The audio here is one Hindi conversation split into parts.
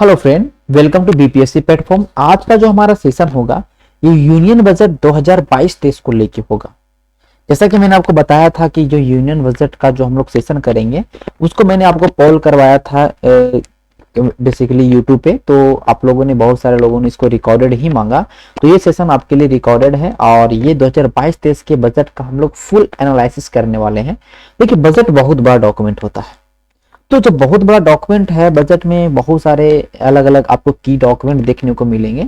Hello friend, welcome to BPSC platform. आज का जो हमारा सेशन होगा ये यूनियन बजट 2022-23 को लेके होगा। जैसा कि मैंने आपको बताया था कि जो यूनियन बजट का जो हम लोग सेशन करेंगे उसको मैंने आपको पोल करवाया था बेसिकली यूट्यूब पे। तो आप लोगों ने, बहुत सारे लोगों ने इसको रिकॉर्डेड ही मांगा, तो ये सेशन आपके लिए रिकॉर्डेड है और ये 2022-23 के बजट का हम लोग फुल एनालिसिस करने वाले हैं। देखिए, बजट बहुत बड़ा डॉक्यूमेंट होता है, तो जब बहुत बड़ा डॉक्यूमेंट है, बजट में बहुत सारे अलग अलग आपको की डॉक्यूमेंट देखने को मिलेंगे।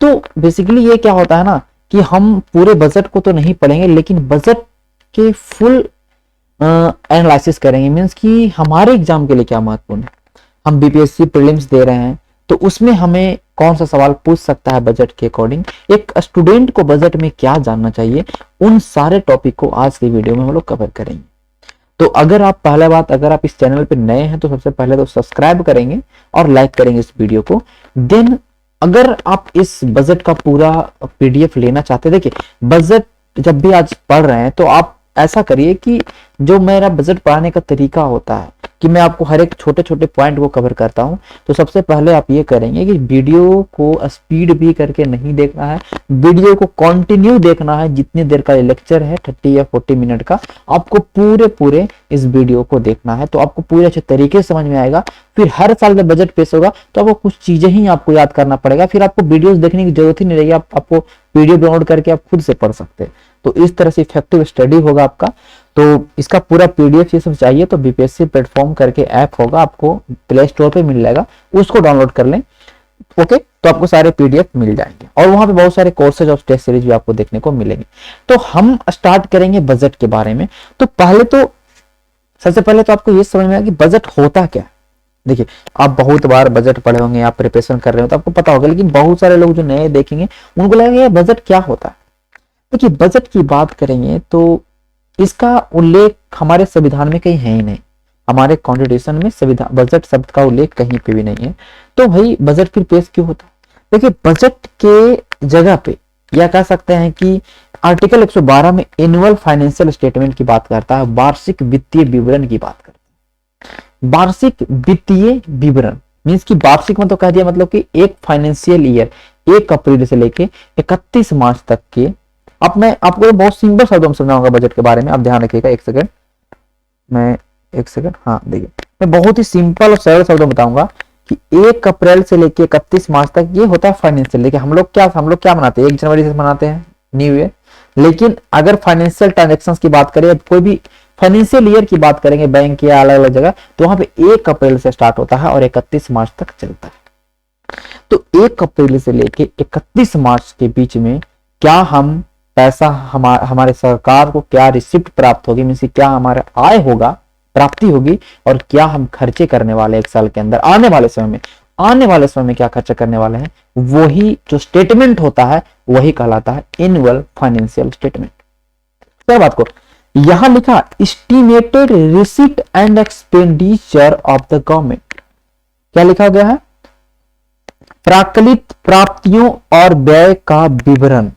तो बेसिकली ये क्या होता है ना कि हम पूरे बजट को तो नहीं पढ़ेंगे, लेकिन बजट के फुल एनालिसिस करेंगे। मींस कि हमारे एग्जाम के लिए क्या महत्वपूर्ण है, हम बीपीएससी प्रीलिम्स दे रहे हैं तो उसमें हमें कौन सा सवाल पूछ सकता है बजट के अकॉर्डिंग, एक स्टूडेंट को बजट में क्या जानना चाहिए, उन सारे टॉपिक को आज की वीडियो में हम लोग कवर करेंगे। तो अगर आप इस चैनल पे नए हैं तो सबसे पहले तो सब्सक्राइब करेंगे और लाइक करेंगे इस वीडियो को। देन अगर आप इस बजट का पूरा पीडीएफ लेना चाहते हैं, देखिए बजट जब भी आज पढ़ रहे हैं तो आप ऐसा करिए कि जो मेरा बजट पढ़ाने का तरीका होता है कि मैं आपको हर एक छोटे छोटे पॉइंट को कवर करता हूं। तो सबसे पहले आप ये करेंगे कि वीडियो को स्पीड भी करके नहीं देखना है, वीडियो को कंटिन्यू देखना है। जितनी देर का लेक्चर है 30 या 40 मिनट का, आपको पूरे इस वीडियो को देखना है, तो आपको पूरे अच्छे तरीके से समझ में आएगा। फिर हर साल जब बजट पेश होगा तो आपको कुछ चीजें ही आपको याद करना पड़ेगा, फिर आपको वीडियोस देखने की जरूरत ही नहीं रहेगी, आपको पीडीएफ डाउनलोड करके आप खुद से पढ़ सकते हैं। तो इस तरह से इफेक्टिव स्टडी होगा आपका। तो इसका पूरा पीडीएफ ये सब चाहिए तो बीपीएससी प्लेटफॉर्म करके ऐप होगा, आपको प्ले स्टोर पे मिल जाएगा, उसको डाउनलोड कर लें। ओके, तो आपको सारे पीडीएफ मिल जाएंगे और वहां पे बहुत सारे कोर्सेज और टेस्ट सीरीज भी आपको देखने को मिलेंगे। तो हम स्टार्ट करेंगे बजट के बारे में। तो सबसे पहले तो आपको ये समझ में आया कि बजट होता क्या है। देखिए, आप बहुत बार बजट पढ़े होंगे, आप प्रिपरेशन कर रहे हो तो आपको पता होगा, लेकिन बहुत सारे लोग जो नए देखेंगे उनको लगेगा बजट क्या होता है। देखिए, बजट की बात करेंगे तो इसका उल्लेख हमारे संविधान में कहीं है ही नहीं, हमारे कॉन्स्टिट्यूशन में संविधान बजट शब्द का उल्लेख कहीं पे भी नहीं है। तो भाई बजट फिर पेश क्यों होता है? देखिए, बजट के जगह पे या कह सकते हैं कि आर्टिकल 112 में एनुअल फाइनेंशियल स्टेटमेंट की बात करता है, वार्षिक वित्तीय विवरण की बात करता है। वार्षिक वित्तीय विवरण मीन्स की वार्षिक मतलब कह दिया, मतलब कि एक फाइनेंशियल ईयर 1 अप्रैल से लेके 31 मार्च तक के। अब मैं आपको बहुत सिंपल शब्दों में समझाऊंगा बजट के बारे में, आप ध्यान रखिएगा। एक सेकंड, हाँ देखिए, मैं बहुत ही सिंपल और सरल शब्दों में बताऊंगा कि 1 अप्रैल से लेके 31 मार्च तक ये होता है फाइनेंशियल। देखिए, हम लोग क्या मनाते हैं, 1 जनवरी से मनाते हैं न्यू ईयर, लेकिन अगर फाइनेंशियल ट्रांजेक्शन्स की बात करें, कोई भी फाइनेंशियल ईयर की बात करेंगे बैंक या अलग अलग जगह, तो वहां पे 1 अप्रैल से स्टार्ट होता है और 31 मार्च तक चलता है। तो 1 अप्रैल से लेके 31 मार्च के बीच में क्या हम पैसा हमारे सरकार को क्या रिसिप्ट प्राप्त होगी, मीन्स क्या हमारा आय होगा, प्राप्ति होगी, और क्या हम खर्चे करने वाले एक साल के अंदर आने वाले समय में क्या खर्चा करने वाले हैं, वही जो स्टेटमेंट होता है वही कहलाता है एनुअल फाइनेंशियल स्टेटमेंट। क्या बात को यहां लिखा, estimated receipt and expenditure of the government, क्या लिखा गया है, प्राकलित प्राप्तियों और व्यय का विवरण।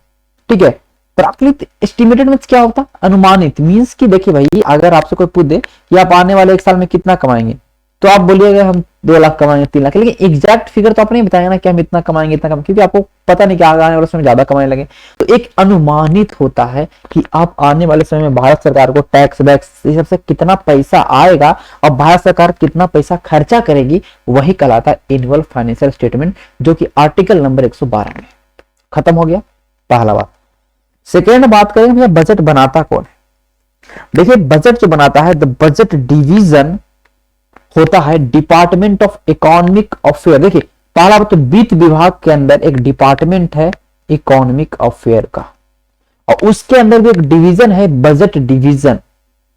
ठीक है, प्राकलित एस्टिमेटेड मींस क्या होता है, अनुमानित। मींस कि देखिए भाई, अगर आपसे कोई पूछ दे कि आप आने वाले 1 साल में कितना कमाएंगे, तो आप बोलिएगा हम 2 लाख कमाएंगे, 3 लाख, लेकिन एग्जैक्ट फिगर तो आप नहीं बताएंगे ना कि हम इतना कमाएंगे, क्योंकि आपको पता नहीं कि आगे आने वाले समय ज्यादा कमाने लगे। तो एक अनुमानित होता है कि आप आने वाले समय में भारत सरकार को टैक्स वैक्स इस सबसे कितना पैसा आएगा और भारत सरकार कितना पैसा खर्चा करेगी, वही कहलाता है एनुअल फाइनेंशियल स्टेटमेंट, जो कि आर्टिकल नंबर 112 में। खत्म हो गया पहला बात। सेकेंड बात करेंगे भैया, बजट बनाता कौन है। देखिए, बजट जो बनाता है, द बजट डिवीजन होता है डिपार्टमेंट ऑफ इकोनॉमिक अफेयर। देखिए, पहला बात तो वित्त विभाग के अंदर एक डिपार्टमेंट है इकोनॉमिक अफेयर का, और उसके अंदर भी एक डिवीजन है बजट डिवीजन,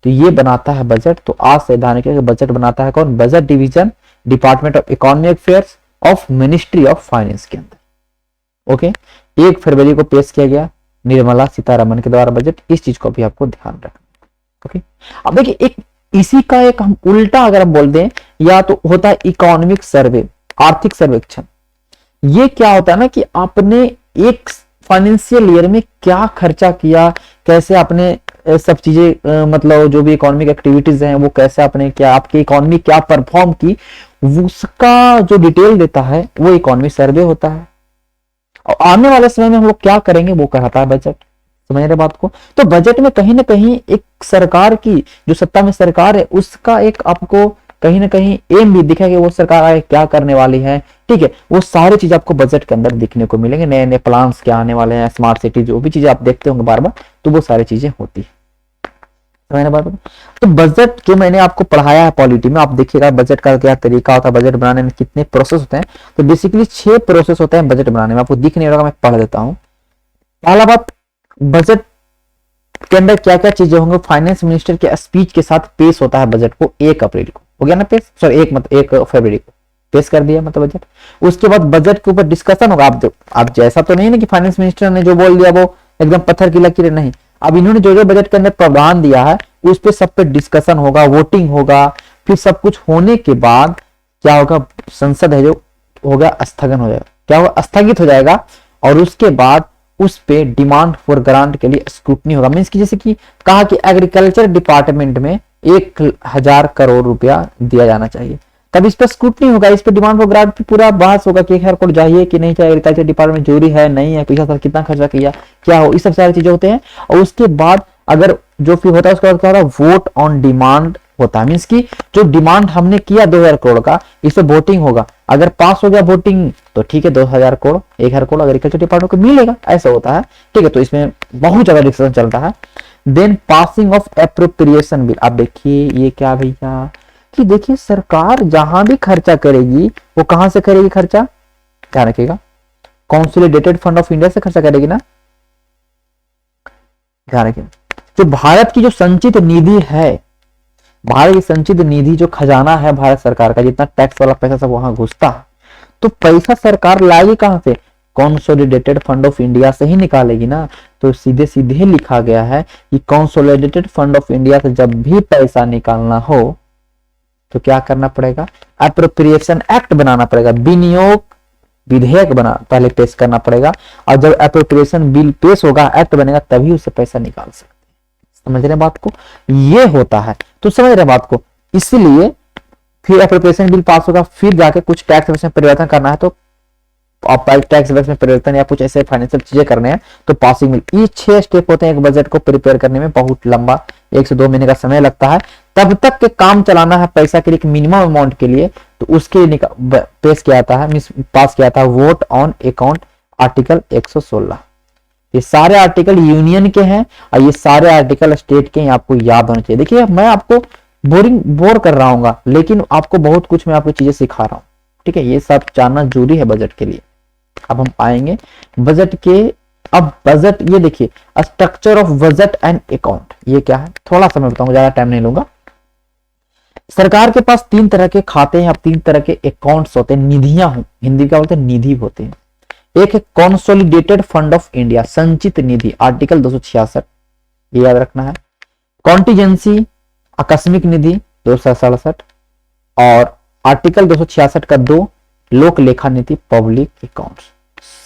तो ये बनाता है बजट। तो आज से ध्यान रखिएगा, बजट बनाता है कौन, budget division, department of economic affairs of ministry of finance के अंदर। ओके, 1 फरवरी को पेश किया गया निर्मला सीतारमन के द्वारा बजट, इस चीज को भी आपको ध्यान रखना। ओके, अब देखिए, एक इसी का एक हम उल्टा अगर हम बोल दें, या तो होता है इकोनॉमिक सर्वे, आर्थिक सर्वेक्षण। ये क्या होता है ना कि आपने एक फाइनेंशियल ईयर में क्या खर्चा किया, कैसे आपने सब चीजें मतलब जो भी इकोनॉमिक एक्टिविटीज हैं वो कैसे आपने क्या, आपकी इकोनॉमी क्या परफॉर्म की, उसका जो डिटेल देता है वो इकोनॉमी सर्वे होता है। और आने वाले समय में हम लोग क्या करेंगे वो कराता है बजट। समझ रहे बात को। तो बजट में कहीं ना कहीं एक सरकार की, जो सत्ता में सरकार है, उसका एक आपको कहीं ना कहीं एम भी दिखेगा कि वो सरकार आगे क्या करने वाली है। ठीक है, वो सारी चीज आपको बजट के अंदर दिखने को मिलेंगे। नए नए प्लान्स क्या आने वाले हैं, स्मार्ट सिटी, जो भी चीजें आप देखते होंगे बार बार, तो वो सारी चीजें होती है। मैंने बात, तो बजट जो मैंने आपको पढ़ाया है पॉलिटी में, आप देखिएगा बजट का क्या तरीका होता है, बजट बनाने में कितने प्रोसेस होते हैं। तो बेसिकली 6 प्रोसेस होते हैं बजट बनाने में, आपको दिख नहीं रहा, मैं पढ़ देता हूँ। पहला बात, बजट के अंदर क्या क्या चीजें होंगे, फाइनेंस मिनिस्टर के स्पीच के साथ पेश होता है बजट को 1 अप्रैल को, हो गया ना पेश, सॉरी 1 फरवरी को पेश कर दिया मतलब बजट। उसके बाद बजट के ऊपर डिस्कशन होगा। आप जैसा तो नहीं ना कि फाइनेंस मिनिस्टर ने जो बोल दिया वो एकदम पत्थर की लकीर नहीं। अब इन्होंने जो जो बजट के अंदर प्रावधान दिया है उस पे सब पे डिस्कशन होगा, वोटिंग होगा, फिर सब कुछ होने के बाद क्या होगा, संसद है जो होगा स्थगन हो जाएगा, क्या होगा, स्थगित हो जाएगा। और उसके बाद उस पे डिमांड फॉर ग्रांट के लिए स्क्रूटनी होगा। मीन्स की जैसे कि कहा कि एग्रीकल्चर डिपार्टमेंट में 1,000 करोड़ रुपया दिया जाना चाहिए, तब इस पर स्क्रूटनी होगा, इस पर डिमांड फॉर ग्रांट पे पूरा बहस होगा कि 1,000 करोड़ चाहिए कि नहीं चाहिए, एग्रीकल्चर डिपार्टमेंट जरूरी है नहीं है, पिछला साल कितना खर्चा किया, क्या हो, इस सब सारी चीजें होते हैं। और उसके बाद अगर जो फिर होता है उसके बाद क्या होता है, वोट ऑन डिमांड होता है। मीन्स की जो डिमांड हमने किया 2,000 करोड़ का, इस पर वोटिंग होगा, अगर पास हो गया वोटिंग तो ठीक है, 2,000 करोड़ 1,000 करोड़ एग्रीकल्चर डिपार्टमेंट को मिलेगा, ऐसा होता है। ठीक है, तो इसमें बहुत ज्यादा डिस्कशन चलता है। Then passing of appropriation bill. आप देखिए ये क्या भैया, कि देखिए सरकार जहां भी खर्चा करेगी वो कहां से करेगी खर्चा, ध्यान रखिएगा, कंसोलिडेटेड फंड ऑफ इंडिया से खर्चा करेगी ना, ध्यान रखिएगा। जो भारत की जो संचित निधि है, भारत की संचित निधि जो खजाना है भारत सरकार का, जितना टैक्स वाला पैसा सब वहां घुसता है, तो पैसा सरकार लाएगी कहां से, कंसोलिडेटेड फंड ऑफ इंडिया से ही निकालेगी ना। तो सीधे सीधे लिखा गया है कि कंसोलिडेटेड फंड ऑफ इंडिया से जब भी पैसा निकालना हो तो क्या करना पड़ेगा, एप्रोप्रिएशन एक्ट बनाना पड़ेगा, विनियोग विधेयक बना पहले पेश करना पड़ेगा। और जब एप्रोप्रिएशन बिल पेश होगा, एक्ट बनेगा, तभी उससे पैसा निकाल सकते हैं। समझ रहे बात को, ये होता है। तो समझ रहे बात को, इसलिए फिर एप्रोप्रिएशन बिल पास होगा, फिर जाके कुछ टैक्स में परिवर्तन करना है, तो आप टैक्स में परिवर्तन या कुछ ऐसे फाइनेंशियल चीजें करने हैं तो पासिंग बिल। ये 6 स्टेप होते हैं एक बजट को प्रिपेयर करने में, बहुत लंबा 1 से 2 महीने का समय लगता है। तब तक के काम चलाना है पैसा के लिए, मिनिमम अमाउंट के लिए, तो उसके लिए पेश किया था, पास किया था वोट ऑन अकाउंट आर्टिकल 116। ये सारे आर्टिकल यूनियन के हैं और ये सारे आर्टिकल स्टेट के हैं, आपको याद होना चाहिए। देखिए मैं आपको बोर कर रहा हूँ, लेकिन आपको बहुत कुछ मैं आपको चीजें सिखा रहा हूँ। ठीक है, ये सब जानना जरूरी है बजट के लिए। अब हम आएंगे बजट के, अब बजट ये देखिए, structure of budget and account, ये क्या है थोड़ा सा मैं बताऊंगा, ज्यादा टाइम नहीं लूंगा। सरकार के पास 3 तरह के खाते हैं, अब 3 तरह के अकाउंट्स होते हैं, निधियां हो, हिंदी क्या बोलते हैं, निधि होते हैं। एक है कंसोलिडेटेड फंड ऑफ इंडिया, संचित निधि, आर्टिकल 266, ये याद रखना है। कॉन्टीजेंसी आकस्मिक निधि 267, और आर्टिकल 266 का 2 लोक लेखा नीति पब्लिक अकाउंट्स।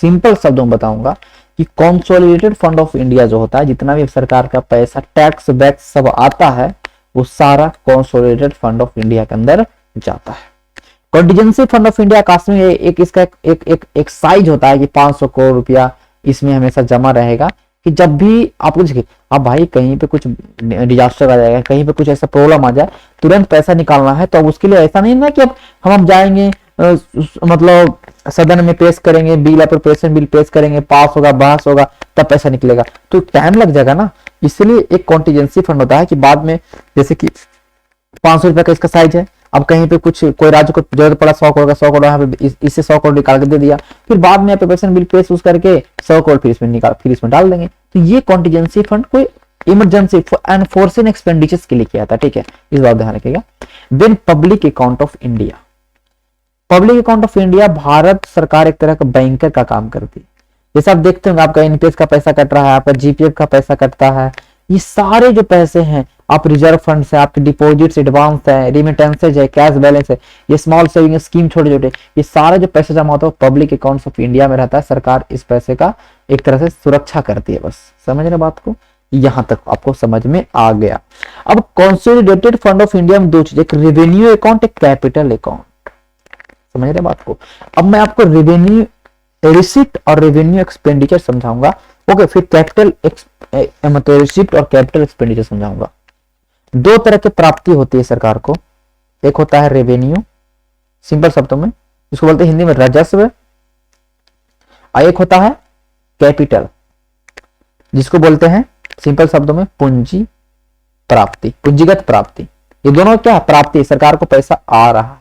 सिंपल शब्दों में बताऊंगा कि कंसोलिडेटेड फंड ऑफ इंडिया जो होता है, जितना भी सरकार का पैसा टैक्स वैक्स सब आता है, वो सारा कंसोलिडेटेड फंड ऑफ इंडिया के अंदर जाता है। कॉन्टीजेंसी फंड ऑफ इंडिया आकस्मिक एक इसका एक साइज होता है कि 500 करोड़ रुपया इसमें हमेशा जमा रहेगा, कि जब भी आपको देखिए, अब भाई कहीं पे कुछ डिजास्टर आ जाएगा, कहीं पे कुछ ऐसा प्रॉब्लम आ जाए, तुरंत पैसा निकालना है, तो अब उसके लिए ऐसा नहीं ना कि अब हम जाएंगे मतलब सदन में पेश करेंगे बिल, एप्रोप्रिएशन बिल पेश करेंगे, पास होगा, बहस होगा, तब पैसा निकलेगा, तो टाइम लग जाएगा ना। इसलिए एक कॉन्टीजेंसी फंड होता है कि बाद में, जैसे कि 500 रुपए का इसका साइज है, अब कहीं पे कुछ कोई राज्य को जरूरत पड़ा 100 करोड़ का, 100 करोड़ यहाँ पे इससे 100 करोड़ निकाल के दे दिया, फिर बाद में एप्रोप्रिएशन बिल पेश करके 100 करोड़ फिर इसमें डाल देंगे। तो ये कॉन्टीजेंसी फंड कोई इमरजेंसी एंड फोर्सिंग एक्सपेंडिचर्स के लिए किया था। ठीक है, इस बात ध्यान रखिएगा। Then public account of India, public account of India Bharat सरकार एक तरह का बैंकर का काम करती है। जैसे आप देखते होंगे आपका एनपीएस का पैसा कट रहा है, आपका जीपीएफ का पैसा कटता है, ये सारे जो पैसे हैं, आप रिजर्व फंड है, आपके डिपॉजिट्स, एडवांस है, रिमिटेंसेज है, कैश बैलेंस है, ये स्मॉल सेविंग स्कीम छोटे छोटे, ये सारा जो पैसा जमा होता है पब्लिक अकाउंट्स ऑफ इंडिया में रहता है। सरकार इस पैसे का एक तरह से सुरक्षा करती है। बस समझ रहे बात को, यहां तक आपको समझ में आ गया। अब कंसोलिडेटेड फंड ऑफ इंडिया में 2 चीज, एक रेवेन्यू अकाउंट, एक कैपिटल अकाउंट। समझ रहे बात को। अब मैं आपको रेवेन्यू रिसिप्ट और रेवेन्यू एक्सपेंडिचर समझाऊंगा। ओके, फिर कैपिटल मतलब रिसिप्ट और कैपिटल एक्सपेंडिचर समझाऊंगा। दो तरह की प्राप्ति होती है सरकार को, एक होता है रेवेन्यू, सिंपल शब्दों में इसको बोलते हैं हिंदी में राजस्व, और एक होता है कैपिटल, जिसको बोलते हैं सिंपल शब्दों में पूंजी प्राप्ति, पूंजीगत प्राप्ति। ये दोनों क्या प्राप्ति, सरकार को पैसा आ रहा है।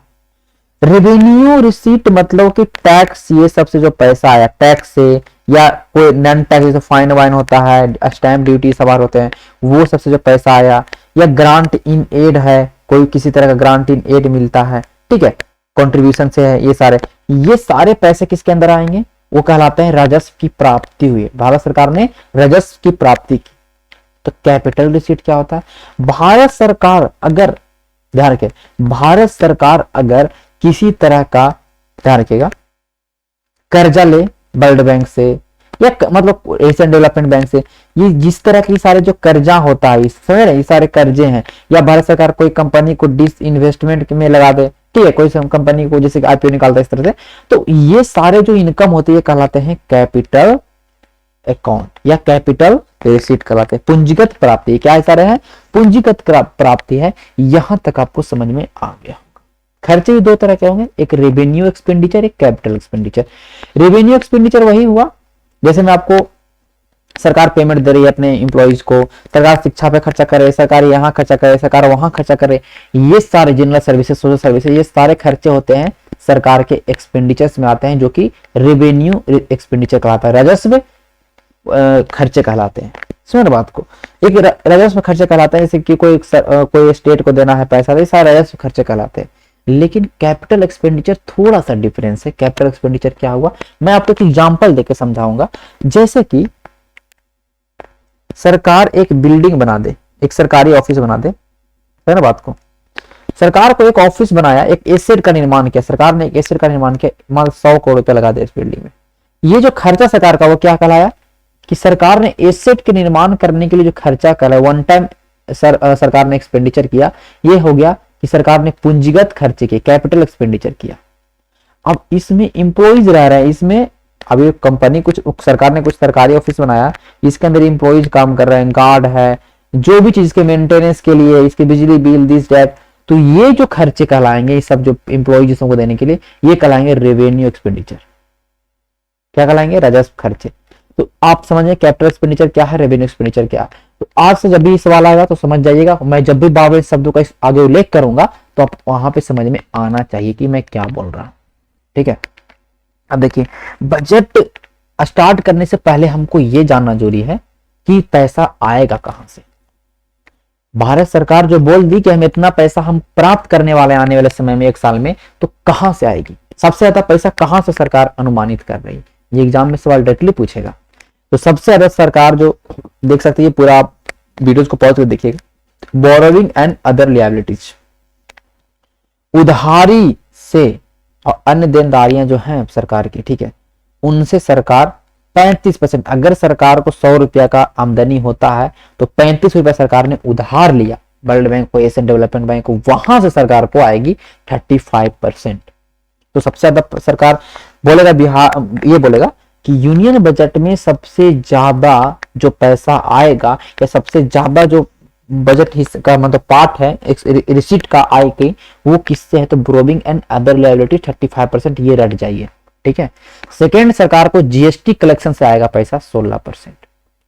रेवेन्यू रिसीट मतलब कि टैक्स, ये सबसे जो पैसा आया टैक्स से, या कोई नॉन टैक्स जैसे फाइन वाइन होता है, स्टैम्प ड्यूटी सवार होते हैं, वो सबसे जो पैसा आया, या ग्रांट इन एड है, कोई किसी तरह का ग्रांट इन एड मिलता है, ठीक है, कंट्रीब्यूशन से है, ये सारे पैसे किसके अंदर आएंगे, वो कहलाते हैं राजस्व की प्राप्ति हुई। भारत सरकार ने राजस्व की प्राप्ति की। तो कैपिटल रिसीट क्या होता है, भारत सरकार अगर, ध्यान रखिए, भारत सरकार अगर किसी तरह का, ध्यान रखिएगा, कर्जा ले वर्ल्ड बैंक से या मतलब एशियन डेवलपमेंट बैंक से, ये जिस तरह की सारे जो कर्जा होता है, समझ रहे, ये सारे कर्जे हैं, या भारत सरकार कोई कंपनी को डिस इन्वेस्टमेंट में लगा दे, ठीक है, कोई कंपनी को जैसे आईपीओ निकालता है इस तरह से, तो ये सारे जो इनकम होती है कहलाते हैं कैपिटल अकाउंट या कैपिटल रिसीट कहलाते हैं। पूंजीगत प्राप्ति क्या है, सारे हैं पूंजीगत प्राप्ति है। यहां तक आपको समझ में आ गया। खर्चे भी दो तरह के होंगे, एक रेवेन्यू एक्सपेंडिचर, एक कैपिटल एक्सपेंडिचर। रेवेन्यू एक्सपेंडिचर वही हुआ जैसे मैं आपको, सरकार पेमेंट दे रही है अपने एम्प्लॉइज को, सरकार शिक्षा पे खर्चा करे, सरकार यहाँ खर्चा करे, सरकार वहां खर्चा करे, ये सारे जनरल सर्विसेज, सोशल सर्विसेज, ये सारे खर्चे होते हैं सरकार के एक्सपेंडिचर्स में आते हैं, जो कि रेवेन्यू एक्सपेंडिचर कहलाता है, राजस्व खर्चे कहलाते हैं। सुन बात को, एक राजस्व खर्चे कहलाता है, जैसे कि कोई स्टेट को देना है पैसा, ये सारे राजस्व खर्चे कहलाते हैं। लेकिन कैपिटल एक्सपेंडिचर थोड़ा सा डिफरेंस है। कैपिटल एक्सपेंडिचर क्या हुआ, मैं आपको एक एग्जांपल देके समझाऊंगा। जैसे कि सरकार एक बिल्डिंग बना दे, एक सरकारी ऑफिस बना दे, है ना बात को, सरकार को एक ऑफिस बनाया, एक एसेट का निर्माण किया, सरकार ने एक एसेट का निर्माण किया, मान 100 करोड़ रुपया लगा दे इस बिल्डिंग में। ये जो खर्चा सरकार का वो क्या कहलाया कि सरकार ने एसेट के निर्माण करने के लिए जो खर्चा करा, वन टाइम सरकार ने एक्सपेंडिचर किया, ये हो गया कि सरकार ने पूंजीगत खर्चे किए, कैपिटल एक्सपेंडिचर किया। अब इसमें एम्प्लॉइज रह रहे हैं, इसमें अभी कंपनी कुछ, सरकार ने कुछ सरकारी ऑफिस बनाया, इसके अंदर एम्प्लॉइज काम कर रहे हैं, गार्ड है, जो भी चीज के मेंटेनेंस के लिए, इसके बिजली बिल, दिस दैट, तो ये जो खर्चे कहलाएंगे, ये सब जो एम्प्लॉइज को देने के लिए, ये कहलाएंगे रेवेन्यू एक्सपेंडिचर। क्या कहलाएंगे, राजस्व खर्चे। तो आप समझिए कैपिटल एक्सपेंडिचर क्या है, रेवेन्यू एक्सपेंडिचर क्या है। तो आज से जब भी सवाल आएगा तो समझ जाइएगा, मैं जब भी बाबा शब्दों का आगे उल्लेख करूंगा तो आप वहां पे समझ में आना चाहिए कि मैं क्या बोल रहा हूं, ठीक है। अब देखिए, बजट स्टार्ट करने से पहले हमको ये जानना जरूरी है कि पैसा आएगा कहां से। भारत सरकार जो बोल दी कि हम इतना पैसा हम प्राप्त करने वाले आने वाले समय में, एक साल में, तो कहां से आएगी, सबसे ज्यादा पैसा कहां से सरकार अनुमानित कर रही है, ये एग्जाम में सवाल डायरेक्टली पूछेगा। तो सबसे ज्यादा सरकार जो देख सकते हैं, पूरा आप वीडियोस को पॉज कर देखिएगा, बोरोइंग एंड अदर लिएबिलिटीज, उधारी से और अन्य देनदारियां जो हैं सरकार की, ठीक है, उनसे सरकार 35%, अगर सरकार को 100 रुपया का आमदनी होता है तो 35 रुपया सरकार ने उधार लिया वर्ल्ड बैंक को, एशियन डेवलपमेंट बैंक को, वहां से सरकार को आएगी 35%। तो सबसे ज्यादा सरकार बोलेगा, बिहार ये बोलेगा कि यूनियन बजट में सबसे ज्यादा जो पैसा आएगा या सबसे ज्यादा जो बजट हिस्सा का मतलब पार्ट है रिसीट का आय की, वो किससे है, तो बोरोइंग एंड अदर लायबिलिटी 35%, ये रट जाइए, ठीक है। सेकेंड, सरकार को जीएसटी कलेक्शन से आएगा पैसा 16%।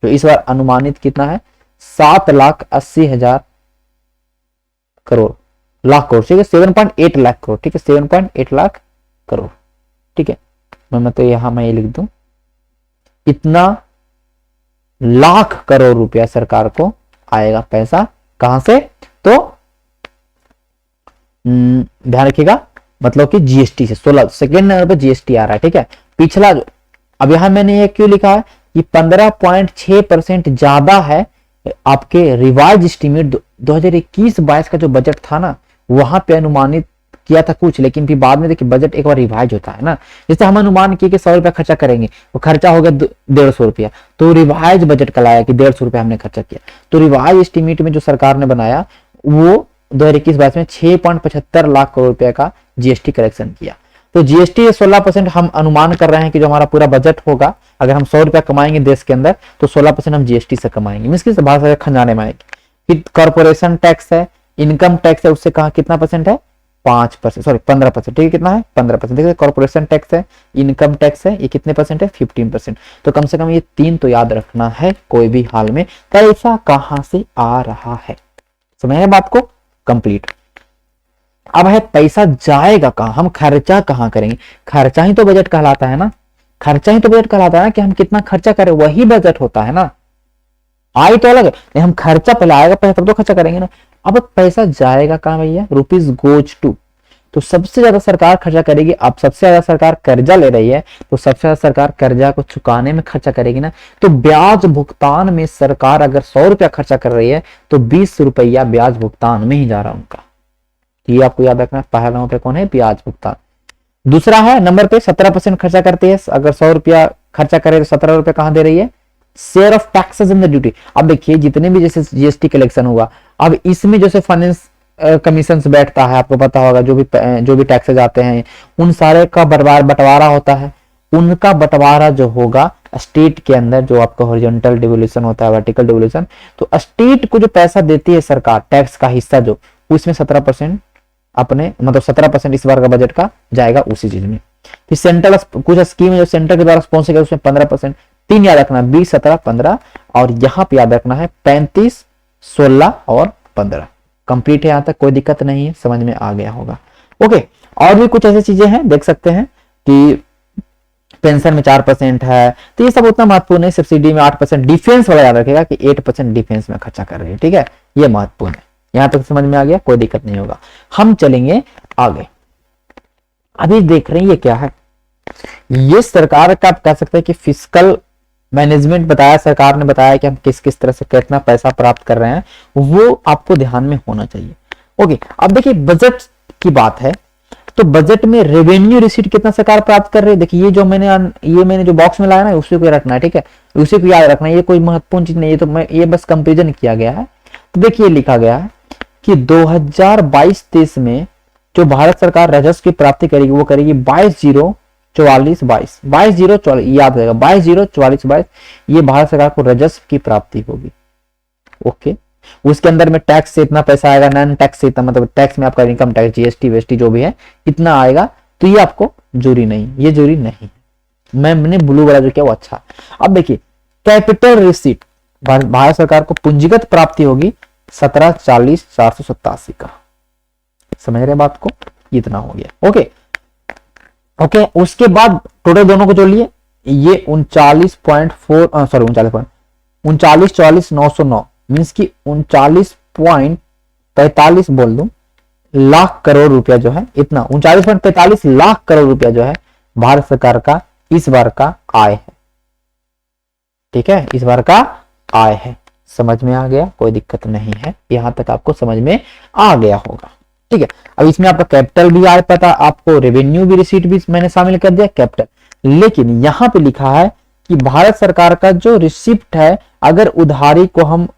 तो इस बार अनुमानित कितना है, 7,80,000 करोड़, लाख करोड़, ठीक है, 7.8 लाख करोड़, ठीक है, 7.8 लाख करोड़, ठीक है। मैं तो यहां मैं ये लिख दूं, इतना लाख करोड़ रुपया सरकार को आएगा पैसा, कहां से, तो ध्यान रखिएगा, मतलब कि जीएसटी से 16, सेकेंड नंबर पे जीएसटी आ रहा है, ठीक है। पिछला अब यहां मैंने ये क्यों लिखा है कि 15.6% ज्यादा है आपके रिवाइज एस्टीमेट 2021-22 का जो बजट था ना, वहां पे अनुमानित किया था कुछ, लेकिन फिर बाद में देखिए बजट एक बार रिवाइज होता है ना। जैसे हम अनुमान किए कि 100 रुपया खर्चा करेंगे, वो खर्चा हो गया 150 रुपया, तो रिवाइज बजट कल आया कि 150 रुपया हमने खर्चा किया। तो रिवाइज एस्टीमेट में जो सरकार ने बनाया वो 2021-22 में 6.75 लाख करोड़ रुपया का जीएसटी कलेक्शन किया। तो जीएसटी 16% हम अनुमान कर रहे हैं कि जो हमारा पूरा बजट होगा, अगर हम 100 रुपया कमाएंगे देश के अंदर तो 16% हम जीएसटी से कमाएंगे, मीन की भारत सरकार खजाने में आएगी। फिर कॉर्पोरेशन टैक्स है, इनकम टैक्स है, उससे कहा कितना परसेंट है 5%, सॉरी 15%, ठीक है कितना है 15%। देखिए कॉर्पोरेशन टैक्स है, इनकम टैक्स है, ये कितने परसेंट है 15%। तो कम से कम ये 3 तो याद रखना है कोई भी हाल में, पैसा कहां से आ रहा है। समझ रहे बात को, कंप्लीट। अब है पैसा जाएगा कहां, हम खर्चा कहां करेंगे। खर्चा ही तो बजट कहलाता है ना, खर्चा ही तो बजट कहलाता है ना, कि हम कितना खर्चा करें वही बजट होता है ना। आय तो अलग है, हम खर्चा पहले आएगा पैसा तब तो खर्चा करेंगे ना। अब पैसा जाएगा कहां भैया, रुपीज गोज टू, तो सबसे ज्यादा सरकार खर्चा करेगी। अब सबसे ज्यादा सरकार कर्जा ले रही है तो सबसे ज्यादा सरकार कर्जा को चुकाने में खर्चा करेगी ना। तो ब्याज भुगतान में सरकार अगर 100 रुपया खर्चा कर रही है तो 20 रुपया ब्याज भुगतान में ही जा रहा है उनका। ये आपको याद रखना है। पहला नंबर पे कौन है, ब्याज भुगतान। दूसरा है नंबर पे 17% खर्चा करती है, अगर 100 रुपया खर्चा करे तो 17 रुपया कहां दे रही है, share of taxes in the duty. अब देखिए जितने भी जैसे जीएसटी कलेक्शन हुआ, अब इसमें जैसे फाइनेंस कमीशन बैठता है, आपको पता होगा जो भी टैक्सेस आते हैं उन सारे का बंटवारा होता है। उनका बंटवारा जो होगा स्टेट के अंदर, जो आपका हॉरिजॉन्टल डिवोल्यूशन होता है, वर्टिकल डिवोल्यूशन, तो स्टेट को जो पैसा देती है सरकार टैक्स का हिस्सा जो, उसमें 17% अपने मतलब 17% इस बार का बजट का जाएगा उसी चीज में। फिर सेंट्रल कुछ स्कीम है जो सेंटर के द्वारा स्पॉन्सर किया उसमें 15%। 3 याद रखना, 20, 17, 15, और यहाँ पे याद रखना है 35, 16 और 15। कंप्लीट है, यहाँ तक कोई दिक्कत नहीं है, समझ में आ गया होगा। ओके, और भी कुछ ऐसी चीजें हैं देख सकते हैं कि पेंशन में 4% है, तो ये सब उतना महत्वपूर्ण है। सब्सिडी में 8%, डिफेंस वाला याद रखेगा कि 8% डिफेंस में खर्चा कर रही है, ठीक है, ये महत्वपूर्ण है। यहां तक समझ में आ गया, कोई दिक्कत नहीं होगा। हम चलेंगे आगे। अभी देख रहे हैं ये क्या है, ये सरकार का आप कह सकते हैं कि फिस्कल मैनेजमेंट बताया, सरकार ने बताया कि हम किस किस तरह से कितना पैसा प्राप्त कर रहे हैं, वो आपको ध्यान में होना चाहिए। ओके, अब देखिए बजट की बात है, तो बजट में रेवेन्यू रिसीट कितना सरकार प्राप्त कर रही है। देखिए ये मैंने जो बॉक्स में लाया ना उसी को रखना है, ठीक है, उसी को याद रखना है, ये कोई महत्वपूर्ण चीज नहीं है, तो मैं ये बस कंपेरिजन किया गया है। तो देखिए लिखा गया है कि 2022-23 में जो भारत सरकार राजस्व की प्राप्ति करेगी वो करेगी 22,044,22 याद रहेगा, 22,044,22 ये भारत सरकार को राजस्व की प्राप्ति होगी। ओके, उसके अंदर में टैक्स से इतना पैसा आएगा, नॉन टैक्स से इतना, मतलब टैक्स में आपका इनकम टैक्स, जीएसटी वेस्टी जो भी है इतना आएगा, तो ये आपको जरूरी नहीं, ये जरूरी नहीं। मैंने ब्लू वाला जो किया वो अच्छा। अब देखिए कैपिटल रिसीट, भारत सरकार को पूंजीगत प्राप्ति होगी 17,40,487 का। समझ रहे बात को, इतना हो गया। ओके ओके, उसके बाद टोटल दोनों को जोड़ लिए, ये 39,44,909 मीन्स की 39.45 बोल दूं लाख करोड़ रुपया जो है, इतना 39.45 लाख करोड़ रुपया जो है भारत सरकार का इस बार का आय है। ठीक है, इस बार का आय है। समझ में आ गया, कोई दिक्कत नहीं है, यहां तक आपको समझ में आ गया होगा। ठीक है, अब इसमें आपका कैपिटल भी आय पता, आपको रेवेन्यू भी, रिसीट भी मैंने शामिल कर दिया कैपिटल। लेकिन यहां पे लिखा है कि भारत सरकार का जो रिसिप्ट है, अगर उधारी को हम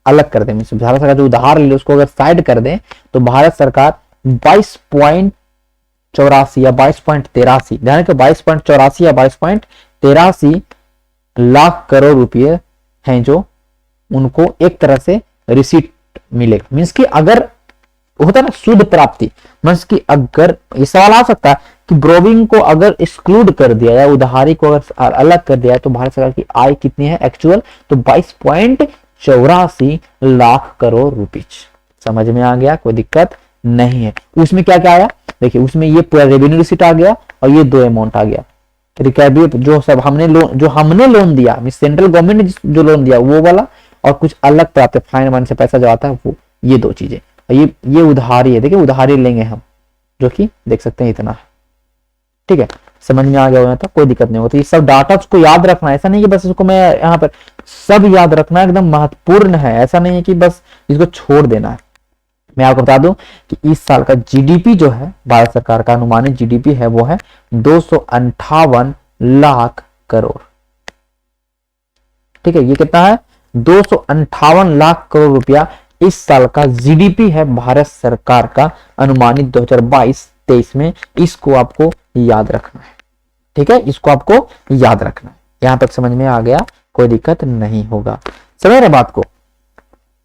अलग कर दें, भारत सरकार जो उधार ले उसको अगर साइड कर दें, तो भारत सरकार 22.84 या 22.83, ध्यान रखिए 22.84 या 22.83 लाख करोड़ रुपए हैं जो उनको एक तरह से रिसीट मिलेगा। मीन्स कि अगर होता है ना शुद्ध प्राप्ति, मीन्स कि अगर ये सवाल आ सकता है कि ब्रोविंग को अगर एक्सक्लूड कर दिया या उधारी को अगर अलग कर दिया तो भारत सरकार की आय कितनी है एक्चुअल, तो 22.84 लाख करोड़ रुपए। समझ में आ गया, कोई दिक्कत नहीं है। उसमें क्या क्या आया देखिए, उसमें ये पूरा रेवेन्यू रिसीट आ गया और ये दो अमाउंट आ गया, रिकवरी जो सब हमने लोन दिया, सेंट्रल गवर्नमेंट ने जो लोन दिया वो वाला, और कुछ अलग प्राप्त फाइन वन से पैसा जो आता है वो, ये दो चीजें। ये उधारी है, देखिए उधारी लेंगे हम, जो कि देख सकते हैं इतना है। ठीक है, समझ में आ गया होगा, तो कोई दिक्कत नहीं होती। ये सब डाटा को याद रखना, ऐसा नहीं कि बस इसको मैं यहाँ पर सब याद रखना एकदम महत्वपूर्ण है, ऐसा नहीं है कि बस इसको छोड़ देना है। मैं आपको बता दूं कि इस साल का जीडीपी जो है भारत सरकार का अनुमानित जीडीपी है वो है 258 लाख करोड़। ठीक है, ये कितना है 258 लाख करोड़ रुपया इस साल का जीडीपी है भारत सरकार का अनुमानित 2022 23 में, इसको आपको याद रखना है। ठीक है, इसको आपको याद रखना है। यहां तक समझ में आ गया, कोई दिक्कत नहीं होगा, समझ रहे बात को।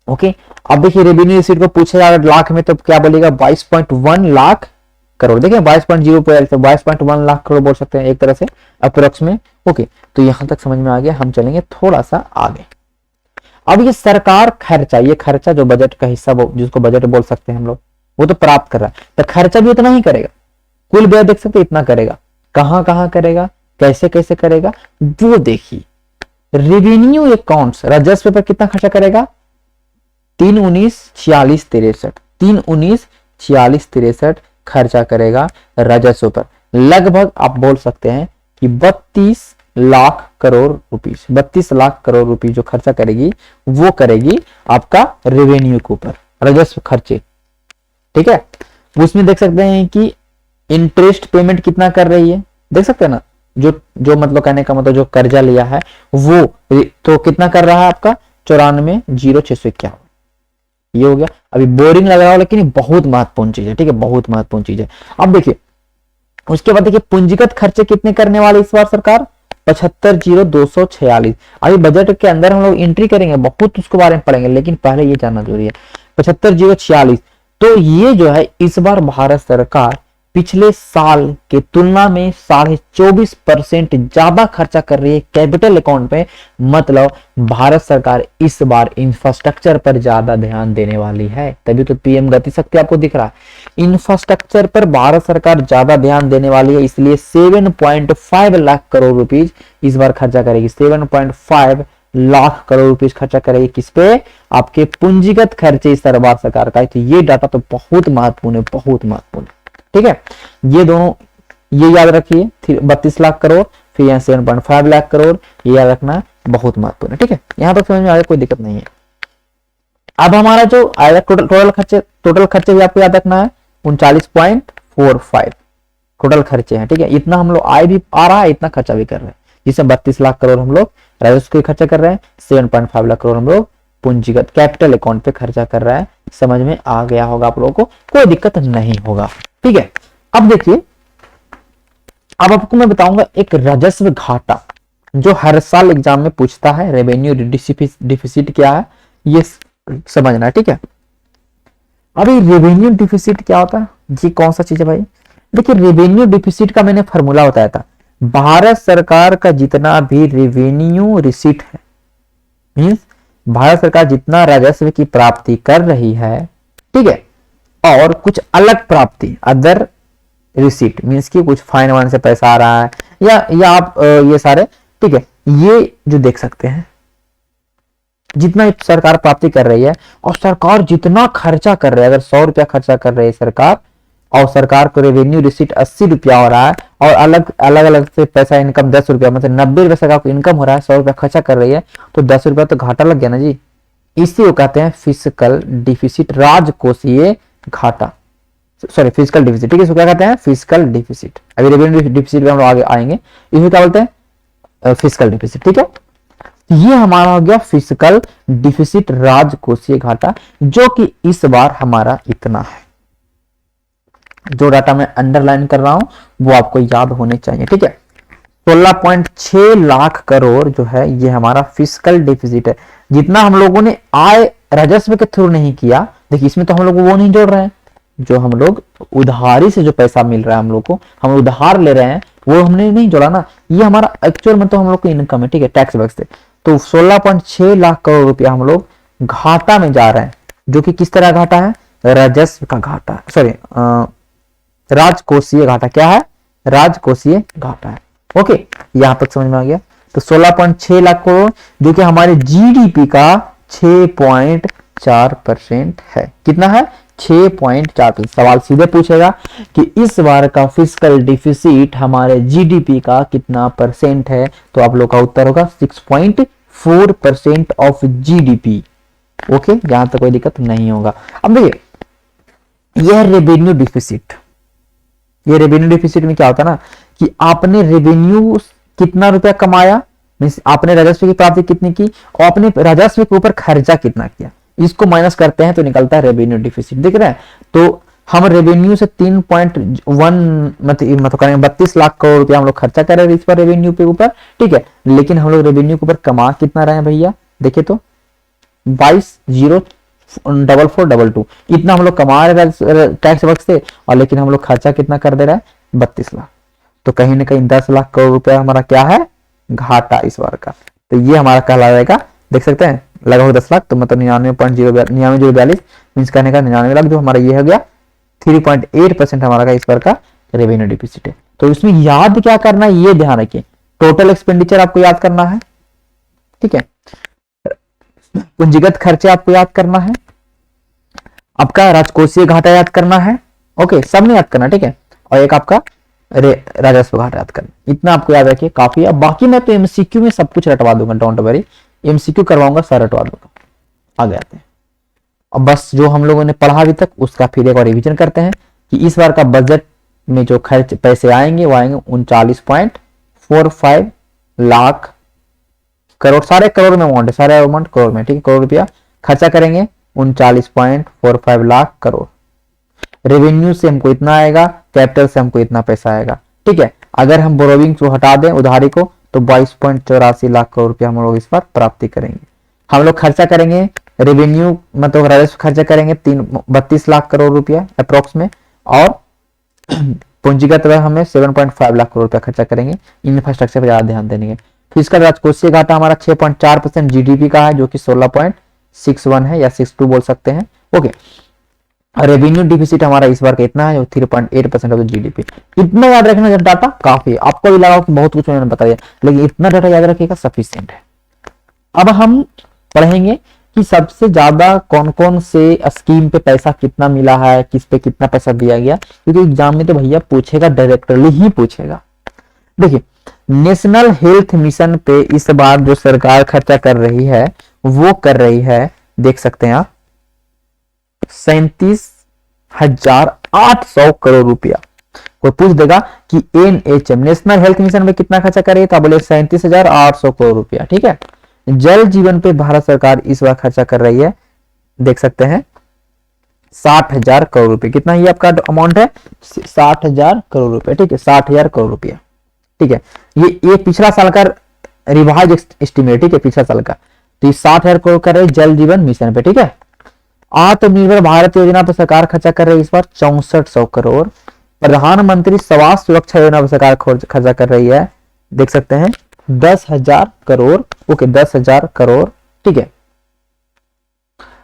ओके, अब देखिए रेवेन्यू रिसीट को पूछे जाएगा लाख में, तो क्या बोलेगा 22.1 लाख करोड़। देखिए 22.0 तो 22.1 लाख करोड़ बोल सकते हैं एक तरह से अप्रोक्स में। ओके, तो यहां तक समझ में आ गया। हम चलेंगे थोड़ा सा आगे। अब ये सरकार खर्चा, ये खर्चा जो बजट का हिस्सा जिसको बजट बोल सकते हैं हम लोग, वो तो प्राप्त कर रहा है, तो खर्चा भी उतना ही करेगा। कुल व्यय देख सकते इतना करेगा, कहां कहां करेगा, कैसे कैसे करेगा, वो देखिए। रेवेन्यू अकाउंट्स राजस्व पर कितना खर्चा करेगा, 3,19,46,63 3,19,46,63 खर्चा करेगा राजस्व पर। लगभग आप बोल सकते हैं कि 32 लाख करोड़ रुपीस, 32 लाख करोड़ रुपीस जो खर्चा करेगी वो करेगी आपका रेवेन्यू के ऊपर, राजस्व खर्चे। ठीक है, उसमें देख सकते हैं कि इंटरेस्ट पेमेंट कितना कर रही है, देख सकते हैं ना, जो मतलब कहने का मतलब जो कर्जा लिया है वो तो कितना कर रहा है आपका 94,0651, ये हो गया। अभी बोरिंग लग रहा हो, लेकिन ये बहुत महत्वपूर्ण चीज है। ठीक है, बहुत महत्वपूर्ण चीज है। अब देखिए उसके बाद देखिए पूंजीगत खर्चे कितने करने वाले इस बार सरकार, 75,0246। अभी बजट के अंदर हम लोग एंट्री करेंगे, बहुत उसके बारे में पढ़ेंगे, लेकिन पहले ये जानना जरूरी है 75,046। तो ये जो है इस बार भारत सरकार पिछले साल के तुलना में 24.5% ज्यादा खर्चा कर रही है कैपिटल अकाउंट पे। मतलब भारत सरकार इस बार इंफ्रास्ट्रक्चर पर ज्यादा ध्यान देने वाली है, तभी तो पीएम गति शक्ति आपको दिख रहा है। इंफ्रास्ट्रक्चर पर भारत सरकार ज्यादा ध्यान देने वाली है, इसलिए 7.5 लाख करोड़ रुपीज इस बार खर्चा करेगी। 7.5 लाख करोड़ रुपीस खर्चा करेगी किस पे, आपके पूंजीगत खर्चे इस बार सरकार का। तो ये डाटा तो बहुत महत्वपूर्ण है, बहुत महत्वपूर्ण है। ठीक है, ये दोनों ये याद रखिए, 32 लाख करोड़, फिर यहाँ 7.5 लाख करोड़, ये याद रखना बहुत महत्वपूर्ण है। ठीक है, यहां तक समझ में आ गया, कोई दिक्कत नहीं है। अब हमारा जो आएगा टोटल खर्चे भी आपको याद रखना है 39.45 टोटल खर्चे हैं। ठीक है, इतना हम लोग आय भी आ रहा है, इतना खर्चा भी कर रहे हैं, जिसमें 32 लाख करोड़ हम लोग राजस्व के खर्चा कर रहे हैं, 7.5 लाख करोड़ हम लोग पूंजीगत कैपिटल अकाउंट पे खर्चा कर रहा है। समझ में आ गया होगा आप लोगों को, कोई दिक्कत नहीं होगा। ठीक है, अब देखिए, अब आपको मैं बताऊंगा एक राजस्व घाटा जो हर साल एग्जाम में पूछता है। रेवेन्यू डिफिसिट क्या है ये समझना है। ठीक है, अभी रेवेन्यू डिफिसिट क्या होता है, ये कौन सा चीज है भाई। देखिए रेवेन्यू डिफिसिट का मैंने फॉर्मूला बताया था, भारत सरकार का जितना भी रेवेन्यू रिसीट है, मींस भारत सरकार जितना राजस्व की प्राप्ति कर रही है, ठीक है, और कुछ अलग प्राप्ति अदर रिसीट मींस की कुछ फाइन वाइन से पैसा आ रहा है या आप ये सारे, ठीक है, ये जो देख सकते हैं जितना सरकार प्राप्ति कर रही है और सरकार जितना खर्चा कर रही है, अगर 100 रुपया खर्चा कर रही है सरकार और सरकार को रेवेन्यू रिसीट 80 रुपया हो रहा है और अलग से पैसा इनकम 10 रुपया, मतलब 90 रुपया सरकार को इनकम हो रहा है, 100 रुपया खर्चा कर रही है, तो 10 रुपया तो घाटा लग गया ना जी। इसी को कहते हैं फिस्कल डिफिसिट, राजकोषीय घाटा, सॉरी फिजिकल डिफिसिट। ठीक है, इसको क्या कहते हैं, फिजिकल डिफिसिट। अभी रेवेन्यू डिफिसिट में हम लोग आगे आएंगे, इसको क्या बोलते हैं, फिजिकल डिफिसिट। ठीक है, ये हमारा हो गया फिजिकल डिफिसिट, राजकोषीय घाटा, जो कि इस बार हमारा इतना है। जो डाटा मैं अंडरलाइन कर रहा हूं वो आपको याद होने चाहिए। ठीक है, 16.6 लाख करोड़ जो है ये हमारा फिजिकल डिफिसिट है। जितना हम लोगों ने आय राजस्व के थ्रू नहीं किया, देखिए इसमें तो हम लोग वो नहीं जोड़ रहे हैं, जो हम लोग उधारी से जो पैसा मिल रहा है हम लोग को, हम उधार ले रहे हैं, वो हमने नहीं जोड़ा ना, ये हमारा एक्चुअल मतलब हम लोग को इनकम है। ठीक है, टैक्स वैक्स से तो 16.6 लाख करोड़ रुपया हम लोग घाटा में जा रहे हैं, जो कि किस तरह घाटा है, राजस्व का घाटा, सॉरी राजकोषीय घाटा। क्या है, राजकोषीय घाटा है। ओके, यहां तक समझ में आ गया। तो 16.6 लाख करोड़ जो कि हमारे जीडीपी का 6.4% है। कितना है, 6.4%। सवाल सीधे पूछेगा कि इस बार का फिस्कल डिफिसिट हमारे जीडीपी का कितना परसेंट है, तो आप लोग का उत्तर होगा 6.4% ऑफ जीडीपी। ओके, यहां तक कोई दिक्कत नहीं होगा। अब देखिए यह रेवेन्यू डिफिसिट, ये रेवेन्यू डिफिसिट में क्या होता है ना कि आपने रेवेन्यू कितना रुपया कमाया, मींस आपने राजस्व की प्राप्ति कितनी की और आपने राजस्व के ऊपर खर्चा कितना किया, इसको माइनस करते हैं तो निकलता है रेवेन्यू डिफिसिट। दिख रहा है, तो हम रेवेन्यू से 3.1 मतलब करेंगे 32 लाख करोड़ रुपया हम लोग खर्चा कर रहे हैं इस पर रेवेन्यू के ऊपर, ठीक है। लेकिन हम लोग रेवेन्यू के ऊपर कमा कितना रहे हैं भैया, देखिए तो 22,04,422 इतना हम लोग कमा रहे हैं टैक्स वर्क से, और लेकिन हम लोग खर्चा कितना कर दे रहा है 32 लाख। तो कहीं ना कहीं 10 लाख करोड़ रुपया हमारा क्या है, घाटा इस बार का। तो ये हमारा कहला जाएगा, देख सकते हैं लगभग 10 लाख, तो मतलब 99.042 मीन्स कहने का 99 लाख, जो हमारा ये हो गया 3.8% हमारा का इस बार का रेवेन्यू डिफिसिट है। तो इसमें याद क्या करना है ये ध्यान रखिए, टोटल एक्सपेंडिचर आपको याद करना है, ठीक है। पूंजीगत खर्चे आपको याद करना है, आपका राजकोषीय घाटा याद करना है, ओके सबने याद करना, ठीक है। और एक आपका राजस्व घाटा याद करना, इतना आपको याद रखिए काफी है। बाकी मैं तो एमसीक्यू में सब कुछ रटवा दूंगा, डोंट वरी, एमसीक्यू करवाऊंगा सर रटवा दूंगा। आगे आते हैं, अब बस जो हम लोगों ने पढ़ा अभी तक उसका फिर एक बार रिवीजन करते हैं कि इस बार का बजट में जो खर्च पैसे आएंगे वो आएंगे 39.45 लाख करोड़, सारे करोड़ में अमाउंट है, सारे अमाउंट करोड़ में, ठीक है। करोड़ रुपया खर्चा करेंगे 39.45 लाख करोड़। रेवेन्यू से हमको इतना आएगा, कैपिटल से हमको इतना पैसा आएगा, ठीक है। अगर हम बोरोविंग को हटा दें उधारी को तो 22.84 लाख करोड़ रुपया हम लोग इस बार प्राप्ति करेंगे। हम लोग खर्चा करेंगे रेवेन्यू मतलब राजस्व खर्चा करेंगे 32 लाख करोड़ रुपया अप्रोक्स में, और पूंजीगत हमें 7.5 लाख करोड़ रुपया खर्चा करेंगे। इंफ्रास्ट्रक्चर पर ज्यादा ध्यान देंगे। फिजिकल राजकोषीय घाटा हमारा 6.4% जीडीपी का है, जो कि 16.61 है या 62 बोल सकते हैं, ओके। रेवेन्यू डिफिसिट हमारा इस बार का इतना है, 3.8% ऑफ जीडीपी। इतना याद रखना जब डाटा काफी, आपको भी लगा कि बहुत कुछ मैंने बताया, लेकिन इतना डाटा याद रखिएगा सफिशिएंट है। अब हम पढ़ेंगे कि सबसे ज्यादा कौन कौन से स्कीम पे पैसा कितना मिला है, किस पे कितना पैसा दिया गया, क्योंकि एग्जाम में तो भैया पूछेगा, डायरेक्टली ही पूछेगा। देखिए नेशनल हेल्थ मिशन पे इस बार जो सरकार खर्चा कर रही है वो कर रही है, देख सकते हैं आप 37,800 करोड़ रुपया। कोई पूछ देगा कि एनएचएम नेशनल हेल्थ मिशन में कितना खर्चा कर रही है, तो बोले 37,800 करोड़ रुपया, ठीक है। जल जीवन पे भारत सरकार इस बार खर्चा कर रही है, देख सकते हैं 60,000 करोड़ रुपए। कितना ये आपका अमाउंट है, 60,000 करोड़ रुपए, ठीक है, 60,000 करोड़ रुपया, ठीक है। ये पिछला साल का रिवाइज एस्टिमेट, ठीक है, पिछला साल का। तो ये 60,000 करोड़ कर रहे जल जीवन मिशन पे, ठीक है। आत्मनिर्भर भारत योजना पर सरकार खर्चा कर रही है इस बार 6400 करोड़। प्रधानमंत्री स्वास्थ्य सुरक्षा योजना पर सरकार खर्चा कर रही है, देख सकते हैं 10,000 करोड़, ओके 10,000 करोड़, ठीक है।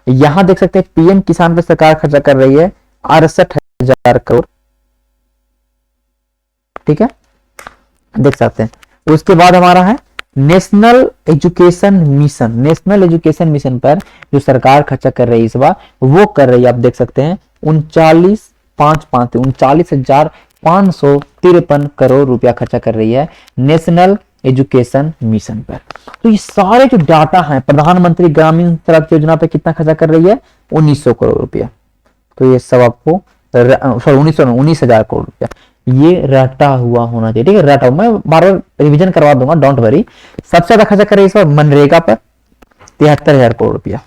यहां देख सकते हैं पीएम किसान पर सरकार खर्चा कर रही है 68,000 करोड़, ठीक है, देख सकते हैं। उसके बाद हमारा है national education mission. National education mission पर जो सरकार खर्चा कर रही है इस बार, वो कर रही है, आप देख सकते हैं 39,553 करोड़ रुपया खर्चा कर रही है नेशनल एजुकेशन मिशन पर। तो ये सारे जो डाटा हैं, प्रधानमंत्री ग्रामीण सड़क योजना पे कितना खर्चा कर रही है 1900 करोड़ रुपया। तो ये सब आपको सॉरी 19,000 करोड़ रुपया ये रटा हुआ होना चाहिए, ठीक है। रटा मैं बार बार रिवीजन करवा दूंगा, डोंट वरी। सबसे ज्यादा खर्चा कर रही है इस बार मनरेगा पर 73,000 करोड़ रुपया।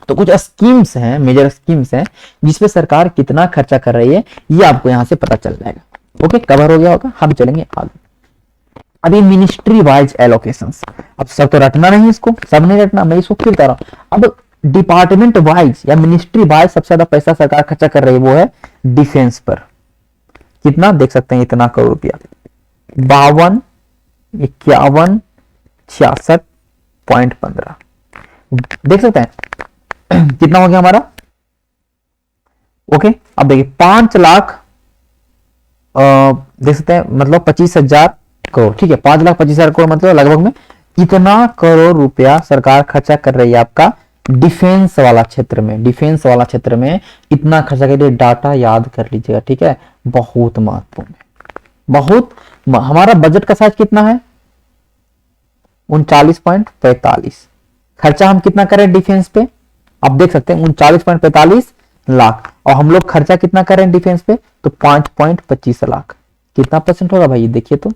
तो कुछ स्कीम्स हैं, मेजर स्कीम्स हैं जिसपे सरकार कितना खर्चा कर रही है, ये आपको यहां से पता चल जाएगा, ओके। कवर हो गया होगा, हम चलेंगे आगे। अभी मिनिस्ट्री वाइज एलोकेशंस, अब सब तो रटना नहीं, इसको सब नहीं रटना, मैं इसको फिर बता रहा हूं। अब डिपार्टमेंट वाइज या मिनिस्ट्री वाइज सबसे ज्यादा पैसा सरकार खर्चा कर रही है वो है डिफेंस पर। कितना देख सकते हैं, इतना करोड़ रुपया 52, 51, 66.15 देख सकते हैं कितना हो गया हमारा, ओके। अब देखिए 5 लाख देख सकते हैं मतलब 25,000 करोड़, ठीक है। 5,25,000 करोड़ मतलब लगभग में इतना करोड़ रुपया सरकार खर्चा कर रही है आपका डिफेंस वाला क्षेत्र में। डिफेंस वाला क्षेत्र में इतना खर्चा कर, डाटा याद कर लीजिएगा, ठीक है, बहुत महत्वपूर्ण है, बहुत। हमारा बजट का साइज कितना है 39.45। खर्चा हम कितना करें डिफेंस पे, आप देख सकते हैं 39.45 लाख, और हम लोग खर्चा कितना करें डिफेंस पे तो 5.25 लाख। कितना परसेंट होगा भाई, देखिए तो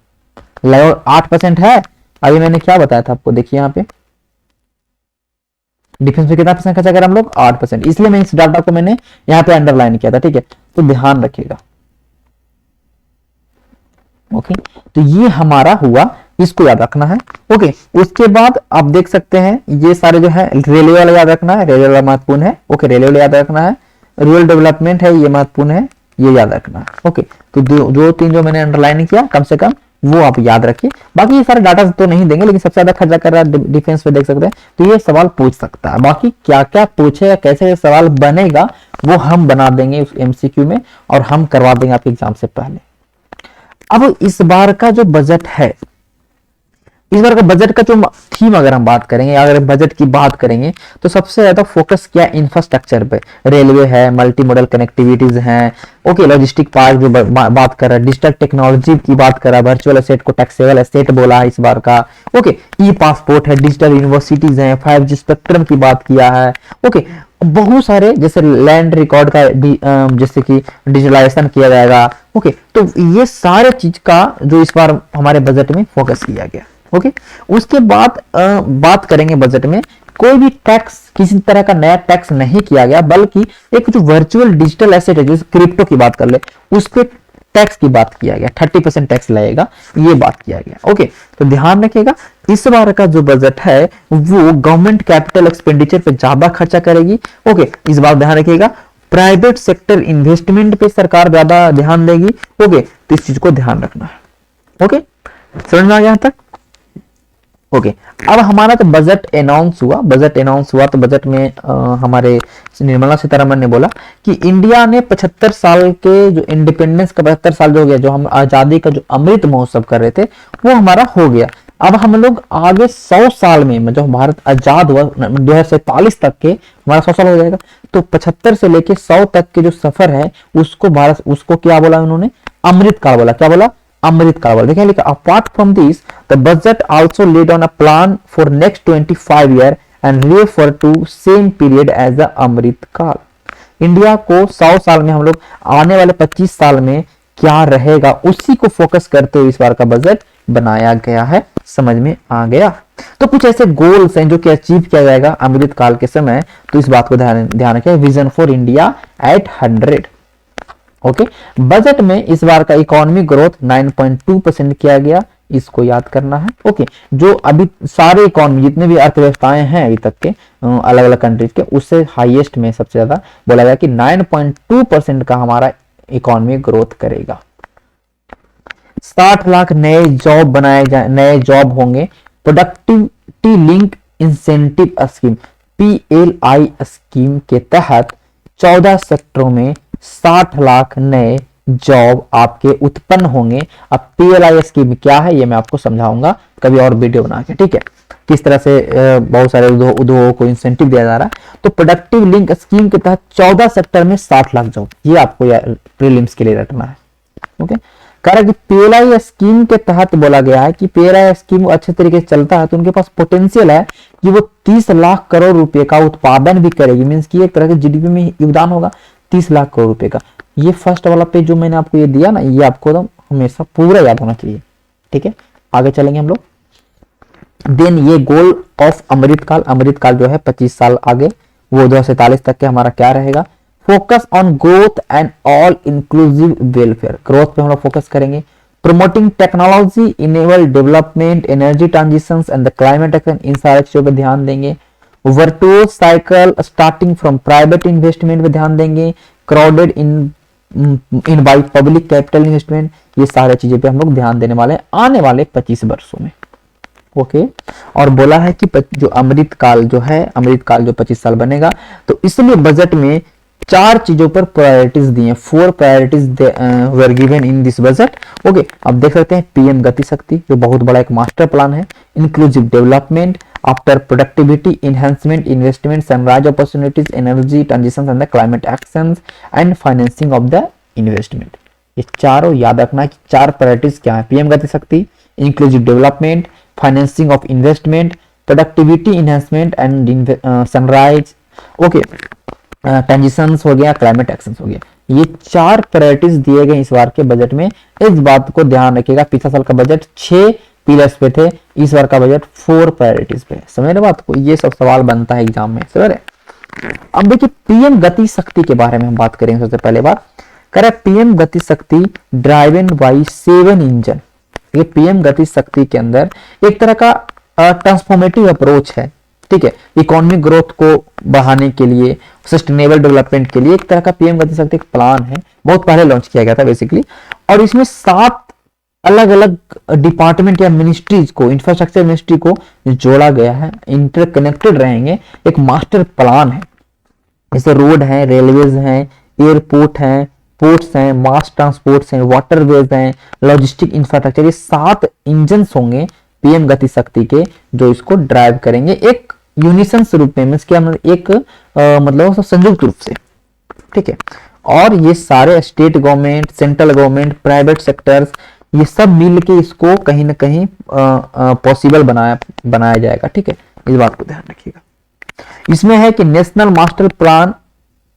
लगभग 8% है। अभी मैंने क्या बताया था आपको, देखिए यहाँ पे डिफेंस पे कितना परसेंट खर्चा करें हम लोग, 8%, इसलिए मैं इस डाटा को मैंने यहाँ पे अंडरलाइन किया था, ठीक है, तो ध्यान रखिएगा। ओके, तो ये हमारा हुआ, इसको याद रखना है। ओके, उसके बाद आप देख सकते हैं ये सारे जो है, रेलवे वाला याद रखना है, रेलवे वाला महत्वपूर्ण है। ओके, रेलवे वाला याद रखना है, रूरल डेवलपमेंट है, ये महत्वपूर्ण है, ये याद रखना है। ओके, तो जो तीन जो मैंने अंडरलाइन किया कम से कम वो आप याद रखिए। बाकी ये सारे डाटा तो नहीं देंगे, लेकिन सबसे ज्यादा खर्चा कर रहा है डिफेंस पे, देख सकते हैं, तो ये सवाल पूछ सकता है। बाकी क्या क्या पूछेगा, कैसे ये सवाल बनेगा, वो हम बना देंगे उस एमसीक्यू में, और हम करवा देंगे आपके एग्जाम से पहले। अब इस बार का जो बजट है, इस बार का बजट का जो थीम अगर हम बात करेंगे, अगर बजट की बात करेंगे, तो सबसे ज्यादा फोकस किया इंफ्रास्ट्रक्चर पे, रेलवे है, मल्टी मॉडल कनेक्टिविटीज हैं, ओके, लॉजिस्टिक पार्क जो बात कर रहा है, डिजिटल टेक्नोलॉजी की बात कर रहा है, वर्चुअल एसेट को टैक्सेबल एसेट बोला है इस बार का। ओके, ई पासपोर्ट है, डिजिटल यूनिवर्सिटीज हैं, 5G स्पेक्ट्रम की बात किया है। ओके, बहुत सारे, जैसे लैंड रिकॉर्ड का जैसे कि डिजिटलाइजेशन किया जाएगा। ओके, तो ये सारे चीज का जो इस बार हमारे बजट में फोकस किया गया। ओके, उसके बाद बात करेंगे बजट में कोई भी टैक्स, किसी तरह का नया टैक्स नहीं किया गया, बल्कि एक जो वर्चुअल डिजिटल एसेट है, जैसे क्रिप्टो की बात कर ले, उस पे टैक्स की बात किया गया, 30% टैक्स लगेगा, ये बात किया गया। ओके, तो ध्यान रखिएगा, इस बार का जो बजट है वो गवर्नमेंट कैपिटल एक्सपेंडिचर पे ज्यादा खर्चा करेगी। ओके, इस बार ध्यान रखिएगा, प्राइवेट सेक्टर इन्वेस्टमेंट पे सरकार ज्यादा ध्यान देगी। ओके, तो इस चीज को ध्यान रखना है। ओके, समझ में आ गया यहां तक? ओके, अब हमारा तो बजट अनाउंस हुआ, तो बजट में हमारे निर्मला सीतारमण ने बोला कि इंडिया ने 75 साल के जो इंडिपेंडेंस का 75 साल जो हो गया, जो हम आजादी का जो अमृत महोत्सव कर रहे थे, वो हमारा हो गया। अब हम लोग आगे 100 साल में, जो भारत आजाद हुआ 2047 तक के, हमारा 100 साल हो जाएगा, तो 75 से लेके 100 तक के जो सफर है उसको क्या बोला उन्होंने, अमृत काल बोला। क्या बोला? अमृत काल बोला। देखिए लिखा, apart from this the budget also laid on a plan for next 25 year and refer to same period as the Amrit Kaal. India को 100 साल में, हम लोग आने वाले 25 साल में क्या रहेगा, उसी को फोकस करते हुए इस बार का बजट बनाया गया है। समझ में आ गया? तो कुछ ऐसे गोल्स हैं जो कि अचीव किया जाएगा अमृत काल के समय, तो इस बात को ध्यान रखें, vision for India at 100। Okay, budget में इस बार का इकोनॉमिक ग्रोथ 9.2% किया गया, इसको याद करना है। ओके, जो अभी सारे इकोनॉमी, जितने भी अर्थव्यवस्थाएं हैं अभी तक के अलग अलग कंट्रीज के, उससे हाईएस्ट में सबसे ज्यादा बोला गया कि 9.2% का हमारा इकोनॉमिक ग्रोथ करेगा। 60 लाख नए जॉब बनाए जाए, नए जॉब होंगे। Productivity link incentive scheme PLI scheme के तहत 14 सेक्टरों में 60 लाख नए जॉब आपके उत्पन्न होंगे। अब PLI स्कीम क्या है ये मैं आपको समझाऊंगा कभी और वीडियो बना के, ठीक है, किस तरह से बहुत सारे उद्योगों को इंसेंटिव दिया जा रहा है। तो प्रोडक्टिव लिंक स्कीम के तहत 14 सेक्टर में 60 लाख जॉब, ये आपको प्रीलिम्स के लिए रखना है। ओके, कारण कि PLI स्कीम के तहत बोला गया है कि PLI स्कीम अच्छे तरीके से चलता है तो उनके पास पोटेंशियल है कि वो 30 लाख करोड़ रुपए का उत्पादन भी करेगी। मींस कि एक तरह के GDP में योगदान होगा 30 लाख करोड़ रुपए का। ये फर्स्ट वाला पेज जो मैंने आपको ये दिया ना, ये आपको तो हमेशा पूरा याद होना चाहिए, ठीक है। आगे चलेंगे हम लोग। देन ये गोल ऑफ अमृतकाल जो है 25 साल आगे, वो 2047 तक के हमारा क्या रहेगा, focus on growth and all inclusive welfare. Growth पे हम लोग फोकस करेंगे। Promoting technology enable development, energy transition and the climate action, इन सारे चीजों पे ध्यान देंगे। Virtuous cycle starting from private investment पे ध्यान देंगे। Crowded in by public capital investment, ये सारे चीजें पे हम लोग ध्यान देने वाले हैं आने वाले 25 वर्षों में। ओके, और बोला है कि जो अमृतकाल जो 25 साल बनेगा, तो इसलिए बजट में 4 चीजों पर प्रायोरिटीज दी हैं। 4 priorities were given in this budget. Okay, अब देख सकते हैं PM गति शक्ति, जो बहुत बड़ा एक मास्टर प्लान है। Inclusive development, after productivity enhancement, investment, sunrise opportunities, energy transition and the climate actions and financing of the investment. ये चारों याद रखना कि 4 प्रायोरिटीज क्या है। PM गति शक्ति, inclusive development, financing of investment, productivity enhancement and sunrise, okay, transitions हो गया, क्लाइमेट एक्शंस हो गया। ये 4 प्रायोरिटीज दिए गए इस बार के बजट में। इस बात को ध्यान रखिएगा, पिछला साल का बजट 6 पिलर्स पे थे, इस बार का बजट 4 प्रायोरिटीज पे है। समझ रहे बात को, ये सब सवाल बनता है एग्जाम में, समझ रहे। अब देखिए पीएम गति शक्ति के बारे में हम बात करेंगे सबसे पहले बात करें। पीएम गति शक्ति ड्राइवन बाई 7 इंजन। ये पीएम गति शक्ति के अंदर एक तरह का ट्रांसफॉर्मेटिव अप्रोच है, ठीक है, इकोनॉमिक ग्रोथ को बढ़ाने के लिए, सस्टेनेबल डेवलपमेंट के लिए एक तरह का पीएम गति शक्ति एक प्लान है, बहुत पहले लॉन्च किया गया था बेसिकली। और इसमें 7 अलग अलग डिपार्टमेंट या मिनिस्ट्रीज को, इंफ्रास्ट्रक्चर मिनिस्ट्री को जोड़ा गया है, इंटरकनेक्टेड रहेंगे, एक मास्टर प्लान है। जैसे रोड है, रेलवेज हैं, एयरपोर्ट हैं, पोर्ट्स हैं, मास ट्रांसपोर्ट्स हैं, वाटरवेज हैं, लॉजिस्टिक इंफ्रास्ट्रक्चर, ये 7 इंजन होंगे पीएम गति शक्ति के जो इसको ड्राइव करेंगे एक यूनिसन रूप में, एक मतलब संयुक्त रूप से, ठीक है। और ये सारे state government, central government, private sectors, ये सब मिल के इसको कहीं ना कहीं पॉसिबल बनाया जाएगा, ठीक है। इस बात को ध्यान रखिएगा। इसमें है कि national master plan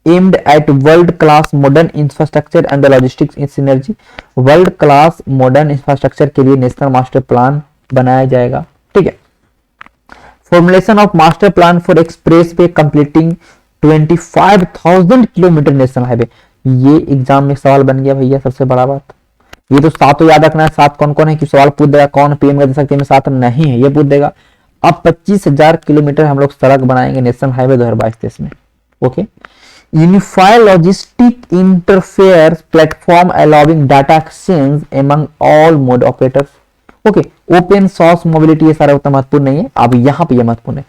aimed at world class modern infrastructure and the logistics in synergy. World class modern infrastructure के लिए नेशनल मास्टर प्लान बनाया जाएगा, ठीक है। Formulation of master plan for express way completing 25,000 kilometre national highway. ये एग्जाम में सवाल बन गया भैया, सबसे बड़ा बात। ये तो 7 तो याद रखना है, 7 कौन कौन है कि सवाल पूछ देगा कौन पीएम गति शक्ति में 7 नहीं है, ये पूछ देगा। अब 25,000 किलोमीटर हम लोग सड़क बनाएंगे नेशनल हाईवे 2022-23 में, okay. Unified logistic interfere platform allowing data exchange among all mode operators, okay. Open source mobility, ये सारा उतना महत्वपूर्ण नहीं है, अब यहाँ पे ये महत्वपूर्ण है।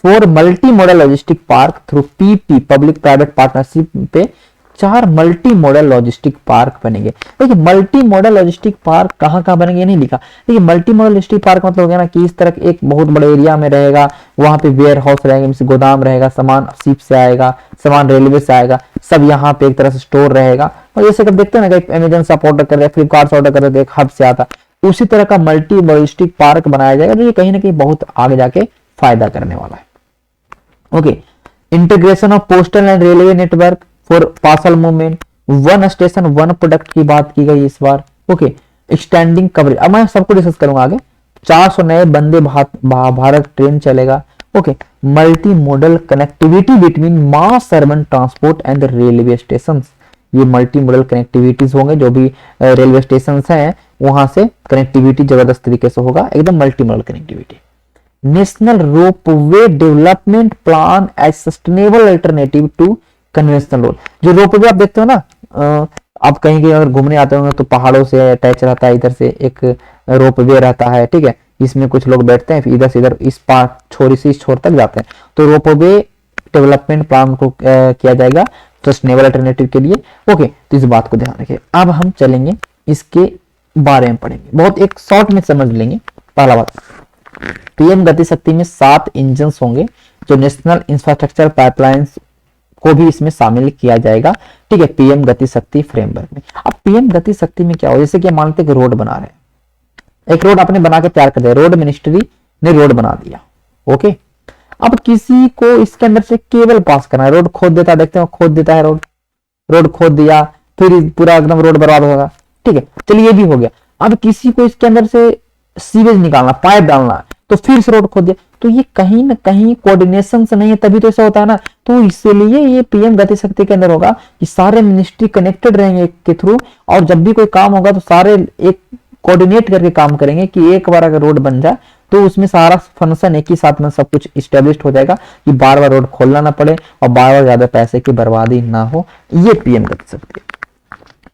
For multi modal logistic park through PP public private partnership पे 4 मल्टी मॉडल लॉजिस्टिक पार्क बनेंगे। देखिए मल्टी मॉडल लॉजिस्टिक पार्क कहाँ कहाँ बनेंगे नहीं लिखा। देखिए मल्टी मॉडल लॉजिस्टिक पार्क मतलब हो गया ना कि इस तरह एक बहुत बड़े एरिया में रहेगा, वहां पे वेयर हाउस रहेंगे, गोदाम रहेगा, सामान शिप से आएगा, सामान रेलवे से आएगा, सब यहाँ पे एक तरह से स्टोर रहेगा। और जैसे कब देखते हैं ना कि अमेजन से आप ऑर्डर कर रहे हैं, फ्लिपकार्ट से ऑर्डर कर रहे हैं, एक हब से आता, उसी तरह का मल्टी लॉजिस्टिक पार्क बनाया जाएगा जो ये कहीं ना कहीं बहुत आगे जाके फायदा करने वाला है, okay. Integration of postal and railway network for parcel movement, 1 station 1 product की बात की गई इस बार, ओके। एक्सटेंडिंग कवरेज, अब मैं सबको डिस्कस करूंगा आगे। 400 नए वंदे भारत ट्रेन चलेगा, okay. Multi modal connectivity between mass urban transport and railway station, ये मल्टी मॉडल कनेक्टिविटीज होंगे, जो भी रेलवे स्टेशन हैं वहां से कनेक्टिविटी जबरदस्त तरीके से होगा, एकदम multi modal connectivity. National ropeway development plan as sustainable alternative to conventional road. जो रोपवे आप देखते हो ना, आप कहीं कहीं अगर घूमने आते होंगे तो पहाड़ों से अटैच रहता है, इधर से एक रोपवे रहता है, ठीक है। इसमें कुछ लोग बैठते हैं, फिर इधर से इधर इस छोर से इस छोर तक जाते हैं। तो रोपवे डेवलपमेंट प्लान को किया जाएगा सस्टेनेबल अल्टरनेटिव के लिए, ओके। तो इस बात को ध्यान रखिए। अब हम चलेंगे इसके बारे में पढ़ेंगे, बहुत एक शॉर्ट में समझ लेंगे। पहला बात, पीएम गति शक्ति में 7 इंजन होंगे जो नेशनल इंफ्रास्ट्रक्चर पाइपलाइंस को भी इसमें शामिल किया जाएगा, ठीक है, पीएम गति शक्ति फ्रेमवर्क में। अब पीएम गति शक्ति में क्या हो, जैसे कि मानते हैं कि रोड बना रहे हैं, एक रोड आपने बना के तैयार कर दिया, रोड मिनिस्ट्री ने रोड बना दिया, ओके। अब किसी को इसके अंदर से केबल पास करना है, रोड खोद देता है, देखते हो खोद देता है, रोड खोद दिया, फिर पूरा एकदम रोड बर्बाद होगा, ठीक है, चलिए ये भी हो गया। अब किसी को इसके अंदर से सीवेज निकालना, पाइप डालना है, तो फिर से रोड खोद दिया, तो ये कहीं ना कहीं कोऑर्डिनेशन से नहीं है, तभी तो ऐसा होता है ना। तो इसलिए ये पीएम गति शक्ति के अंदर होगा कि सारे मिनिस्ट्री कनेक्टेड रहेंगे के थ्रू, और जब भी कोई काम होगा तो सारे एक कोऑर्डिनेट करके काम करेंगे कि एक बार अगर रोड बन जाए तो उसमें सारा फंक्शन एक ही साथ में सब कुछ इस्टेब्लिश हो जाएगा कि बार बार रोड खोलना ना पड़े और बार बार ज्यादा पैसे की बर्बादी ना हो। ये पीएम गति शक्ति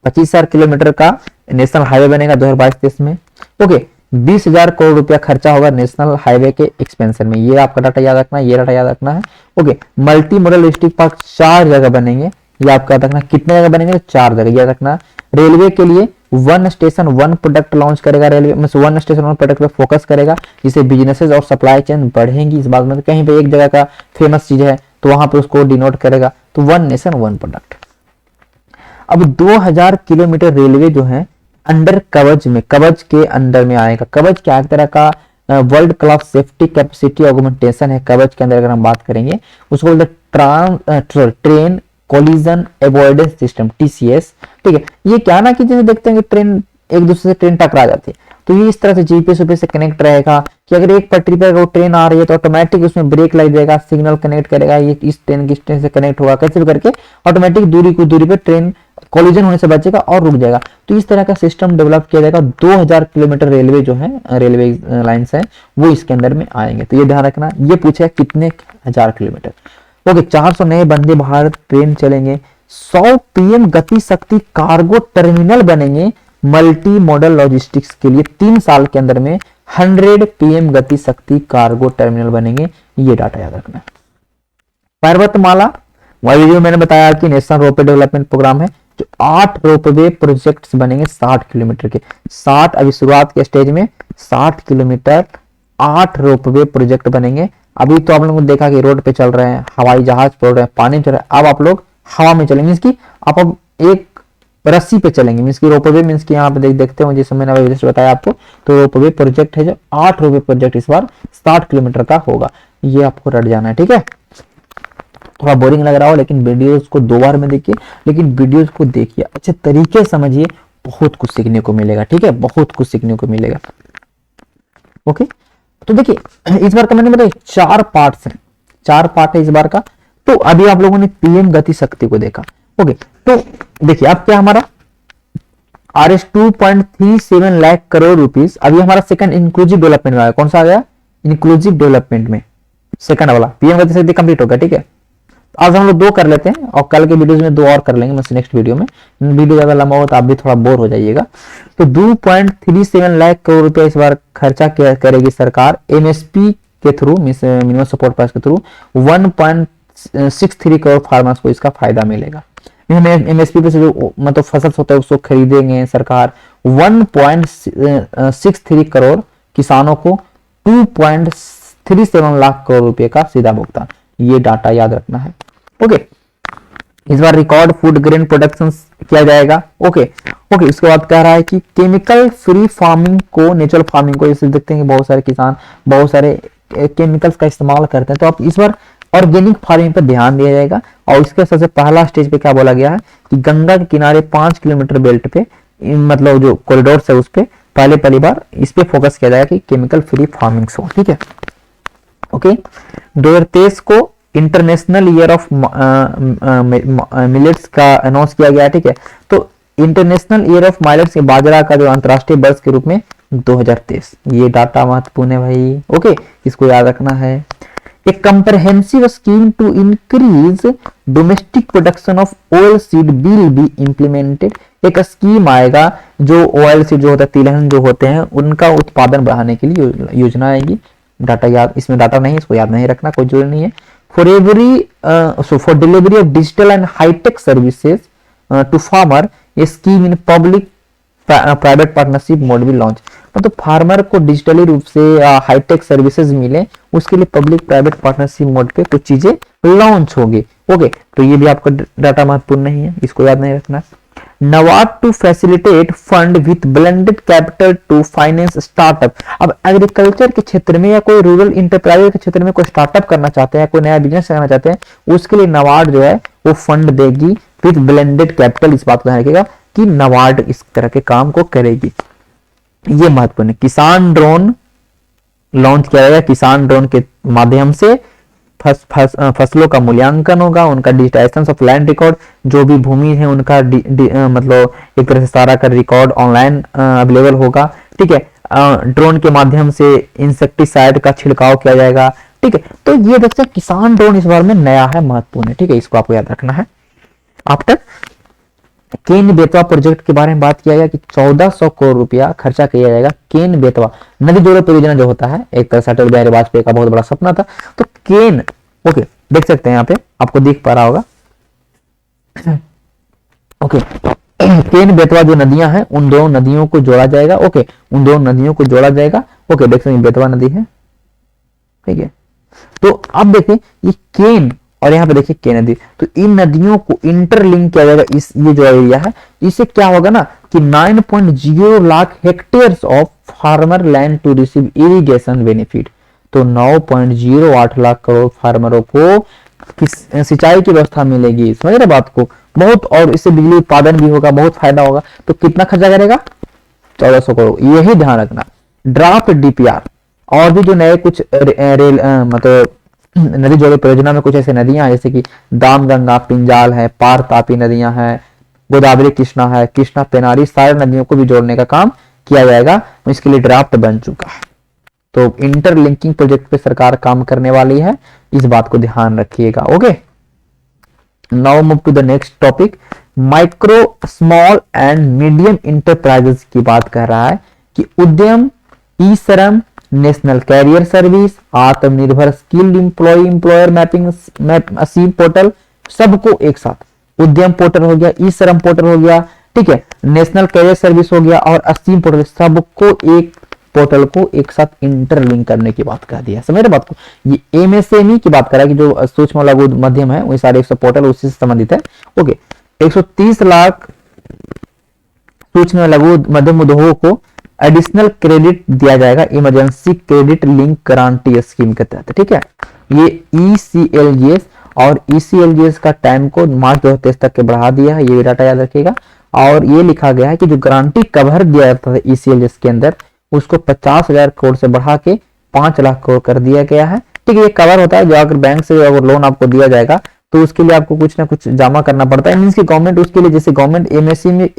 25,000 किलोमीटर का नेशनल हाईवे बनेगा 2022-23 में, ओके। 20,000 करोड़ रुपया खर्चा होगा नेशनल हाईवे के एक्सपेंशन में, ये आपका डाटा याद रखना है, ये डाटा याद रखना है, okay. Multi modal logistic park 4 जगह बनेंगे, ये आपका याद रखना। कितने जगह बनेंगे, 4 जगह याद रखना। रेलवे के लिए 1 स्टेशन 1 प्रोडक्ट लॉन्च करेगा, रेलवे में 1 स्टेशन 1 प्रोडक्ट पे फोकस करेगा, जिससे बिजनेसेस और सप्लाई चेन बढ़ेंगी। इस बात में कहीं पे एक जगह का फेमस चीज है तो वहां पे उसको डिनोट करेगा, तो 1 नेशन 1 प्रोडक्ट। अब 2000 किलोमीटर रेलवे जो है अंडर कवच में, कवच के अंडर में आएगा। कवच क्या एक तरह का world class safety capacity augmentation है। कवच के अंदर अगर हम बात करेंगे उसको बोलते train collision avoidance system, TCS, ठीक है। ये क्या ना कि जैसे देखते हैं कि ट्रेन एक दूसरे से ट्रेन टकरा जाती है, तो ये इस तरह से जीपीएस यूपीएस से कनेक्ट रहेगा कि अगर एक पटरी पर अगर ट्रेन आ रही है तो ऑटोमेटिक उसमें ब्रेक लग जाएगा, सिग्नल कनेक्ट करेगा, ये इस ट्रेन की ट्रेन से कनेक्ट होगा, कैसे भी करके ऑटोमेटिक दूरी पर ट्रेन कोलिजन होने से बचेगा और रुक जाएगा। तो इस तरह का सिस्टम डेवलप किया जाएगा। 2000 किलोमीटर रेलवे जो है, रेलवे लाइन्स है वो इसके अंदर में आएंगे। तो ये ध्यान रखना, ये पूछा कितने हजार किलोमीटर। ओके, 400 नए वंदे भारत ट्रेन चलेंगे, 100 पीएम गति शक्ति कार्गो टर्मिनल बनेंगे मल्टी मॉडल लॉजिस्टिक्स के लिए। 3 साल के अंदर में 100 पीएम गति शक्ति कार्गो टर्मिनल बनेंगे, ये डाटा याद रखना। पर्वतमाला, वही जो मैंने बताया कि नेशनल रोपवे डेवलपमेंट प्रोग्राम है, जो 8 रोपवे प्रोजेक्ट्स बनेंगे 60 किलोमीटर के। 60 अभी शुरुआत के स्टेज में 60 किलोमीटर 8 रोपवे प्रोजेक्ट बनेंगे। अभी तो आप लोगों ने देखा कि रोड पे चल रहे हैं, हवाई जहाज चल रहे हैं, पानी चल रहा है, अब आप लोग हवा में चलेंगे, मीन्स की आप अब एक रस्सी पे चलेंगे, मीन्स की रोपवे, मीन्स की यहाँ पे देखते हो जैसे मैंने अभी जैसे बताया आपको, तो रोपवे प्रोजेक्ट है जो 8 रोपवे प्रोजेक्ट इस बार 60 किलोमीटर का होगा, ये आपको रट जाना है। ठीक है, थोड़ा बोरिंग लग रहा हो लेकिन वीडियोस को 2 बार में देखिए, लेकिन वीडियोस को देखिए अच्छे तरीके से समझिए, बहुत कुछ सीखने को मिलेगा। ठीक है, बहुत कुछ सीखने को मिलेगा। ओके, तो देखिए इस बार का मैंने बताया 4 पार्ट्स हैं, 4 पार्ट है इस बार का। तो अभी आप लोगों ने पीएम गति शक्ति को देखा। ओके, तो देखिए अब क्या हमारा RS 2.37 लाख करोड़ रुपीस, अभी हमारा सेकंड इंक्लूसिव डेवलपमेंट में आया। कौन सा आ गया? इंक्लूसिव डेवलपमेंट में सेकंड वाला पीएम गति शक्ति कंप्लीट हो गया। ठीक है, आज हम लोग 2 कर लेते हैं और कल के वीडियोस में 2 और कर लेंगे, मतलब नेक्स्ट वीडियो में। वीडियो ज्यादा लंबा हो तो आप भी थोड़ा बोर हो जाइएगा। तो 2.37 लाख करोड़ रुपया इस बार खर्चा करेगी सरकार एमएसपी के थ्रू, मिनिमम सपोर्ट प्राइस के थ्रू। 1.63 करोड़ फार्मर्स को इसका फायदा मिलेगा। एमएसपी पे से जो मतलब फसल होता है उसको खरीदेंगे सरकार। 1.63 करोड़ किसानों को 2.37 लाख करोड़ रुपए का सीधा भुगतान, ये डाटा याद रखना है। ओके, इस बार रिकॉर्ड फूड ग्रेन प्रोडक्शन किया जाएगा। ओके, उसके बाद कह रहा है कि केमिकल फ्री फार्मिंग को, नेचुरल फार्मिंग को, जैसे देखते हैं कि बहुत सारे किसान बहुत सारे केमिकल्स का इस्तेमाल करते हैं, तो आप इस बार ऑर्गेनिक फार्मिंग पर ध्यान दिया जाएगा। और इसके सबसे पहला स्टेज पे क्या बोला गया है कि गंगा के किनारे 5 किलोमीटर बेल्ट पे, मतलब जो कॉरिडोर है उस पे पहली बार इस पे फोकस किया जाएगा कि केमिकल फ्री फार्मिंग हो। ठीक है, ओके, 2023 को इंटरनेशनल ईयर ऑफ मिलेट्स का अनाउंस किया गया। ठीक है, तो इंटरनेशनल ईयर ऑफ मिलेट्स, बाजरा का जो अंतरराष्ट्रीय वर्ष के रूप में 2023, ये डाटा महत्वपूर्ण है भाई। ओके, इसको याद रखना है। एक comprehensive scheme to increase domestic production of oil seed will be implemented, एक स्कीम आएगा जो ऑयल सीड जो होता है, तिलहन जो होते हैं, उनका उत्पादन बढ़ाने के लिए योजना आएगी। डाटा याद, इसमें डाटा नहीं, इसको याद नहीं रखना, कोई जरूरी नहीं है। For delivery of digital and hitech services to farmer, a scheme in public private partnership mode भी लॉन्च, मतलब फार्मर को डिजिटली रूप से हाईटेक सर्विसेज मिले, उसके लिए पब्लिक प्राइवेट पार्टनरशिप मोड पे कुछ चीजें लॉन्च होगी। ओके, तो ये भी आपका डाटा महत्वपूर्ण नहीं है, इसको याद नहीं रखना। नवाड to facilitate fund with blended capital to finance startup, अब एग्रीकल्चर के क्षेत्र में या कोई रूरल इंटरप्राइज के क्षेत्र में कोई स्टार्टअप करना चाहते हैं, कोई नया बिजनेस करना चाहते हैं, उसके लिए नवाड जो है वो फंड देगी विथ ब्लेंडेड कैपिटल। इस बात को ध्यान रखिएगा कि नवाड इस तरह के काम को करेगी, ये महत्वपूर्ण है। किसान ड्रोन लॉन्च किया जाएगा, किसान ड्रोन के माध्यम से फसलों का मूल्यांकन होगा, उनका डिजिटाइजेशन ऑफ लैंड रिकॉर्ड, जो भी भूमि है उनका मतलब एक तरह से सारा का रिकॉर्ड ऑनलाइन अवेलेबल होगा। ठीक है, ड्रोन के माध्यम से इंसेक्टिसाइड का छिड़काव किया जाएगा। ठीक है, तो ये देखते हैं किसान ड्रोन इस बार में नया है, महत्वपूर्ण है। ठीक है, इसको आपको याद रखना है। आफ्टर केन बेतवा प्रोजेक्ट के बारे में बात किया गया कि 1400 करोड़ रुपया खर्चा किया जाएगा। केन बेतवा नदी जोड़ो परियोजना जो होता है, एक तरह से अटल बिहारी वाजपेयी का बहुत बड़ा सपना था, तो केन, ओके देख सकते हैं यहाँ पे आपको दिख पा रहा होगा। ओके, केन बेतवा जो नदियां हैं उन दोनों नदियों को जोड़ा जाएगा। ओके, उन दोनों नदियों को जोड़ा जाएगा। ओके, देख सकते हैं बेतवा नदी है। ठीक है, तो अब देखिए ये केन और यहाँ पे देखिए के नदी, तो इन नदियों को इंटरलिंक किया जाएगा। इस ये जो एरिया है, इससे क्या होगा ना कि 9.0 lakh hectares of farmer land to receive irrigation benefit, तो 9.08 लाख करोड़ फार्मरों को सिंचाई की व्यवस्था मिलेगी। समझ रहे बात को, बहुत, और इससे बिजली उत्पादन भी होगा, बहुत फायदा होगा। तो कितना खर्चा करेगा? 1400 करोड़, यही ध्यान रखना। ड्राफ्ट डीपीआर और भी जो नए कुछ रेल मतलब नदी जोड़े परियोजना में कुछ ऐसे नदियां जैसे कि दामगंगा, पिंजाल है, पार तापी नदियां हैं, गोदावरी कृष्णा है, कृष्णा पेनारी, सारी नदियों को भी जोड़ने का काम किया जाएगा। इसके लिए ड्राफ्ट बन चुका है। तो इंटरलिंकिंग प्रोजेक्ट पे सरकार काम करने वाली है, इस बात को ध्यान रखिएगा। Okay, now move to the next topic. Micro small and medium enterprises की बात कर रहा है कि Udyam, E Shram, national career service, Aatmanirbhar skilled employer mapping scheme portal, सबको एक साथ, उद्यम पोर्टल हो गया, ई श्रम पोर्टल हो गया, ठीक है, नेशनल कैरियर सर्विस हो गया और स्कीम पोर्टल, सबको एक पोर्टल को एक साथ इंटरलिंक करने की बात कर दिया। समझ रहे बात को? ये एमएसएमई की बात कर रहा है कि जो सूक्ष्म लघु मध्यम है वही सारे 100 पोर्टल उसी से संबंधित है। ओके, 130 लाख सूक्ष्म लघु मध्यम उद्योगों को एडिशनल क्रेडिट दिया जाएगा emergency credit link guarantee scheme के तहत। ठीक है, ये ईसीएलजीएस और ईसीएलजीएस का टाइम को मार्च 2023 तक के बढ़ा दिया है, ये भी डाटा याद रखिएगा। और ये लिखा गया है कि जो गारंटी कवर दिया जाता है ईसीएलजीएस के अंदर उसको 50,000 करोड़ से बढ़ा के 5 लाख करोड़ कर दिया गया है। ठीक है, ये कवर होता है जो अगर बैंक से अगर लोन आपको दिया जाएगा तो उसके लिए आपको कुछ ना कुछ जमा करना पड़ता है। मीन्स की गवर्नमेंट उसके लिए, जैसे गवर्नमेंट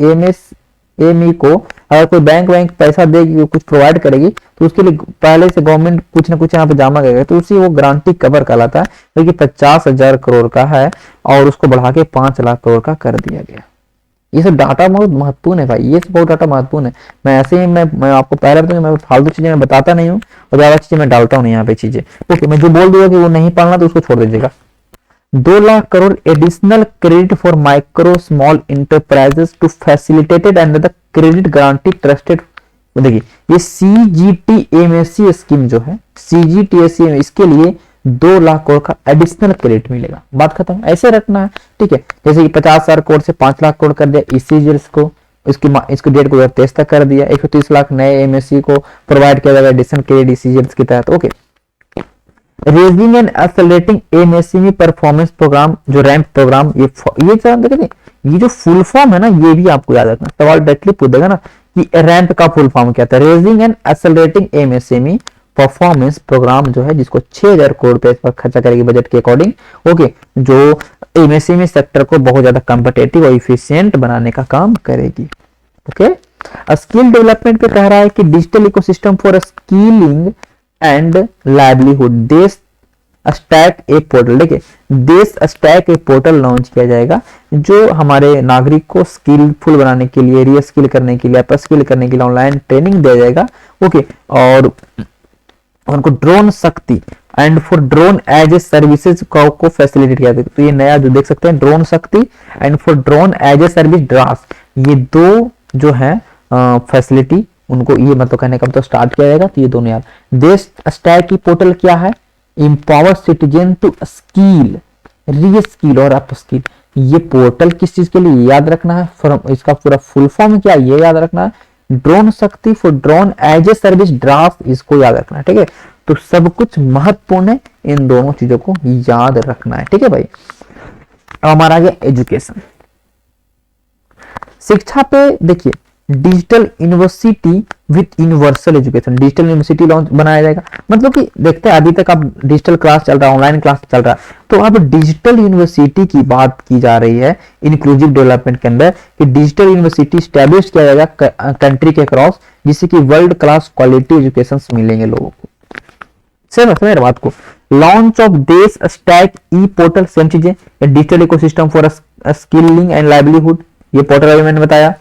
एमएसएमई को अगर कोई बैंक पैसा देगी, कुछ प्रोवाइड करेगी तो उसके लिए पहले से गवर्नमेंट कुछ ना कुछ यहाँ पे जमा करेगा, तो उसी वो गारंटी कवर कहलाता है, जो कि 50,000 करोड़ का है और उसको बढ़ा के 5 लाख करोड़ का कर दिया गया। ये सब डाटा बहुत महत्वपूर्ण है भाई, ये सब बहुत डाटा महत्वपूर्ण है। मैं ऐसे ही मैं आपको पहले बताऊं, मैं फालतू चीजें मैं बताता नहीं हूँ और ज्यादा चीजें मैं डालता हूँ नहीं यहाँ पे चीजें। ओके, मैं जो बोल दूंगा कि वो नहीं पढ़ना तो उसको छोड़ दीजिएगा। 2 lakh crore additional credit for micro small enterprises to facilitated under the credit guarantee trusted. देखिए, ये सीजीटीएमएससी स्कीम जो है, सीजीटीएससी, इसके लिए 2 लाख करोड़ का एडिशनल क्रेडिट मिलेगा। बात खत्म, ऐसे रखना है। ठीक है, जैसे कि 50,000 करोड़ से 5 लाख करोड़ कर दिया ईसीजीएस को, इसकी डेट को 2023 तक कर दिया। 130 लाख नए एमएससी को प्रोवाइड किया जाएगा एडिशनल क्रेडिट ईसीजीएस के तहत। Okay, raising and accelerating MSME performance programme, जो रैंप प्रोग्राम, ये जो फुल फॉर्म है ना, ये भी आपको याद रखना। सवाल डायरेक्टली पूछ देगा ना कि रैंप का फुल फॉर्म क्या था। Raising and accelerating MSME performance programme जो है, जिसको 6,000 करोड़ पे इस पर खर्चा करेगी बजट के अकॉर्डिंग। ओके, जो एमएसएमई सेक्टर को बहुत ज्यादा कॉम्पिटिटिव और इफिशिएंट बनाने का काम करेगी। ओके, स्किल डेवलपमेंट पे कह रहा है कि digital ecosystem for skilling and livelihood, देश स्टैक ए पोर्टल। देखिए, देश स्टैक ए पोर्टल लॉन्च किया जाएगा जो हमारे नागरिक को स्किलफुल बनाने के लिए, रीस्किल करने के लिए, अपस्किल करने के लिए ऑनलाइन ट्रेनिंग दिया जाएगा। ओके, और उनको drone Shakti and for drone as a services को फैसिलिटेट किया जाएगा। तो ये नया जो देख सकते हैं, drone Shakti and for drone as a service ड्रास, ये 2 जो है फैसिलिटी, उनको ये मतलब कहने का मतलब स्टार्ट किया जाएगा। तो ये दोनों यार, देश स्टैक की पोर्टल क्या है, empower citizen to skill, reskill और अपस्किल। ये पोर्टल किस चीज के लिए याद रखना है, इसका पूरा फुल फॉर्म क्या है ये याद रखना है। Drone Shakti for drone as a service draft, इसको याद रखना है। ठीक है, तो सब कुछ महत्वपूर्ण है, इन दोनों चीजों को याद रखना है। ठीक है भाई, अब हमारा आ गया एजुकेशन, शिक्षा पे। देखिए, digital university with universal education, digital university launch बनाया जाएगा। मतलब कि देखते हैं, अभी तक अब डिजिटल क्लास चल रहा है, ऑनलाइन क्लास चल रहा है, तो अब डिजिटल यूनिवर्सिटी की बात की जा रही है इंक्लूसिव डेवलपमेंट के अंदर कि डिजिटल यूनिवर्सिटी स्टैब्लिश किया जाएगा कंट्री के क्रॉस, जिससे कि वर्ल्ड क्लास क्वालिटी एजुकेशन मिलेंगे लोगों को। समझ बात को। Launch of Desh stack E portal, same चीजें, digital ecosystem for skilling and livelihood, ये पोर्टल अभी मैंने बताया।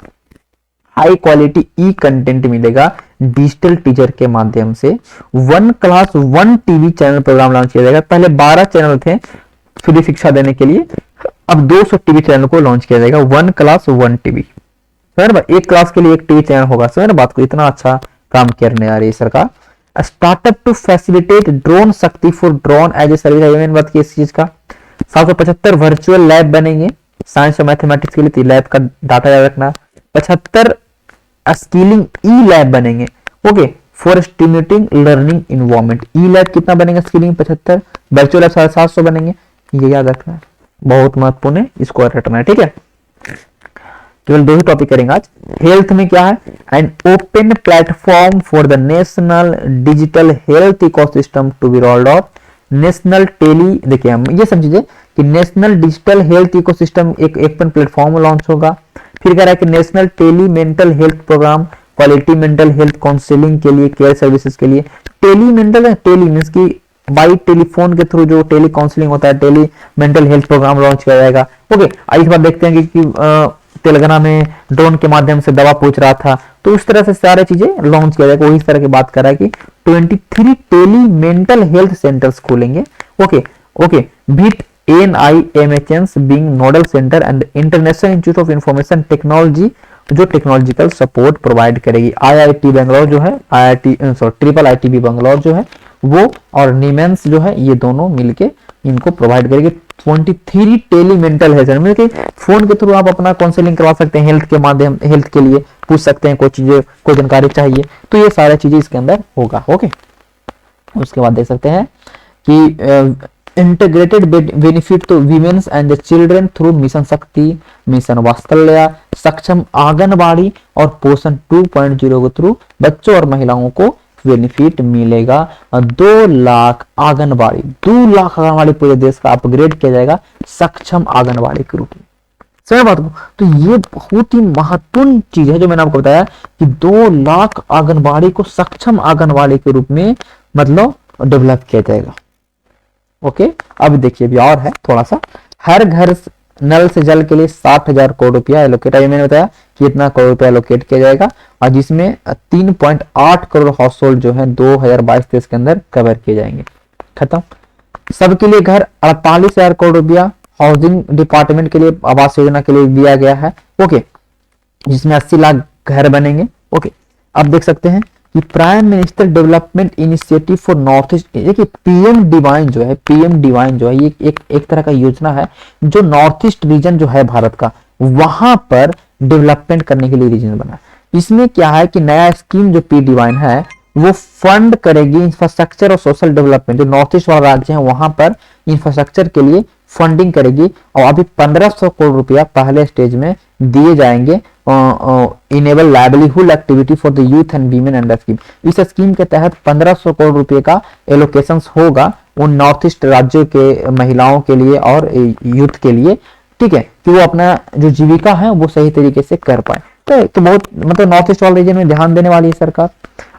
हाई क्वालिटी ई कंटेंट मिलेगा डिजिटल टीचर के माध्यम से। 1 class 1 TV channel programme launch किया जाएगा। पहले 12 चैनल थे फ्री शिक्षा देने के लिए, अब 200 टीवी चैनल को लॉन्च किया जाएगा। 1 क्लास 1 टीवी, एक क्लास के लिए एक टीवी चैनल होगा। समझ बात को, इतना अच्छा काम करने आ रही है सरकार। Startup to facilitate drone Shakti for drone as a service, मैंने बात की इस चीज का। 775 वर्चुअल लैब बनेंगे साइंस और मैथमेटिक्स के लिए, तो लैब का डाटा याद रखना। 75 स्किलिंग ई लैब बनेंगे। Okay, for stimulating learning environment, E lab कितना बनेगा, स्किलिंग 75, वर्चुअल लैब 750 बनेंगे। ये याद रखना है, बहुत महत्वपूर्ण है, इसको रटना है। ठीक है, केवल 2 ही टॉपिक करेंगे आज। हेल्थ में क्या है, an open platform for the national digital health ecosystem to be rolled out. National tele, देखिए हम ये समझिए कि नेशनल डिजिटल हेल्थ इकोसिस्टम एक ओपन प्लेटफॉर्म लॉन्च होगा। फिर कह रहा है कि national tele mental health programme, quality mental health counselling के लिए, केयर सर्विसेज के लिए। टेली मेंटल, टेली मीन्स की बाई टेलीफोन के थ्रू जो टेली काउंसलिंग होता है, tele mental health programme launch किया जाएगा। ओके, इस बार देखते हैं कि तेलंगाना में ड्रोन के माध्यम से दवा पूछ रहा था, तो उस तरह से सारी चीजें लॉन्च किया जाएगा। वही इस तरह की बात कर रहा है कि 23 टेली मेंटल हेल्थ सेंटर्स खोलेंगे। Okay okay, with NIMHs being nodal center and international institute of information technology जो टेक्नोलॉजिकल सपोर्ट प्रोवाइड करेगी। IIT बेंगलोर जो है, ट्रिपल IITB बेंगलोर जो है वो, और नीमेंस जो है, ये दोनों मिलके इनको प्रोवाइड करेगी। 23 टेली मेंटल हेल्थ, मतलब कि फोन के थ्रू आप अपना काउंसलिंग करवा सकते हैं, हेल्थ के माध्यम, हेल्थ के लिए पूछ सकते हैं कोई चीजें, कोई जानकारी चाहिए, तो ये सारी चीजें इसके अंदर होगा। ओके, उसके बाद देख सकते हैं कि integrated benefit to womens and the children through mission Shakti, mission Vatsalya, Saksham anganwadi और पोषण 2.0 के थ्रू बच्चों और महिलाओं को बेनिफिट मिलेगा। 2 लाख आंगनबाड़ी, 2 लाख आंगनबाड़ी पूरे देश का अपग्रेड किया जाएगा सक्षम आंगनबाड़ी के रूप में। समझ बात को, तो ये बहुत ही महत्वपूर्ण चीज है जो मैंने आपको बताया कि 2 लाख आंगनबाड़ी को सक्षम आंगनबाड़ी के रूप में मतलब डेवलप किया जाएगा। ओके, अब देखिए अभी और है थोड़ा सा। हर घर नल से जल के लिए 60,000 करोड़ रुपया एलोकेट, मैंने बताया कि इतना करोड़ रुपया एलोकेट किया जाएगा, और जिसमें 3.8 करोड़ हाउस होल्ड जो है 2022-23 के अंदर कवर किए जाएंगे। खत्म। सबके लिए घर 48,000 करोड़ रुपया हाउसिंग डिपार्टमेंट के लिए, आवास योजना के लिए दिया गया है। ओके, जिसमें 80 लाख घर बनेंगे। ओके, अब देख सकते हैं कि prime minister development initiative for north east, देखिए PM डिवाइन जो है, PM डिवाइन जो है, ये एक तरह का योजना है जो नॉर्थ ईस्ट रीजन जो है भारत का, वहां पर डेवलपमेंट करने के लिए रीजन बना। इसमें क्या है कि नया स्कीम जो P डिवाइन है वो फंड करेगी इंफ्रास्ट्रक्चर और सोशल डेवलपमेंट, जो नॉर्थ ईस्ट वाला राज्य है वहां पर इंफ्रास्ट्रक्चर के लिए फंडिंग करेगी। और अभी 1500 करोड़ रुपया पहले स्टेज में दिए जाएंगे enable livelihood activity for the youth and women under scheme. इस स्कीम के तहत 1500 करोड़ रुपए का एलोकेशन होगा उन नॉर्थ ईस्ट राज्यों के महिलाओं के लिए और यूथ के लिए, ठीक है, कि वो अपना जो जीविका है वो सही तरीके से कर पाए। तो बहुत मतलब नॉर्थ ईस्ट वाले रीजन में ध्यान देने वाली है सरकार।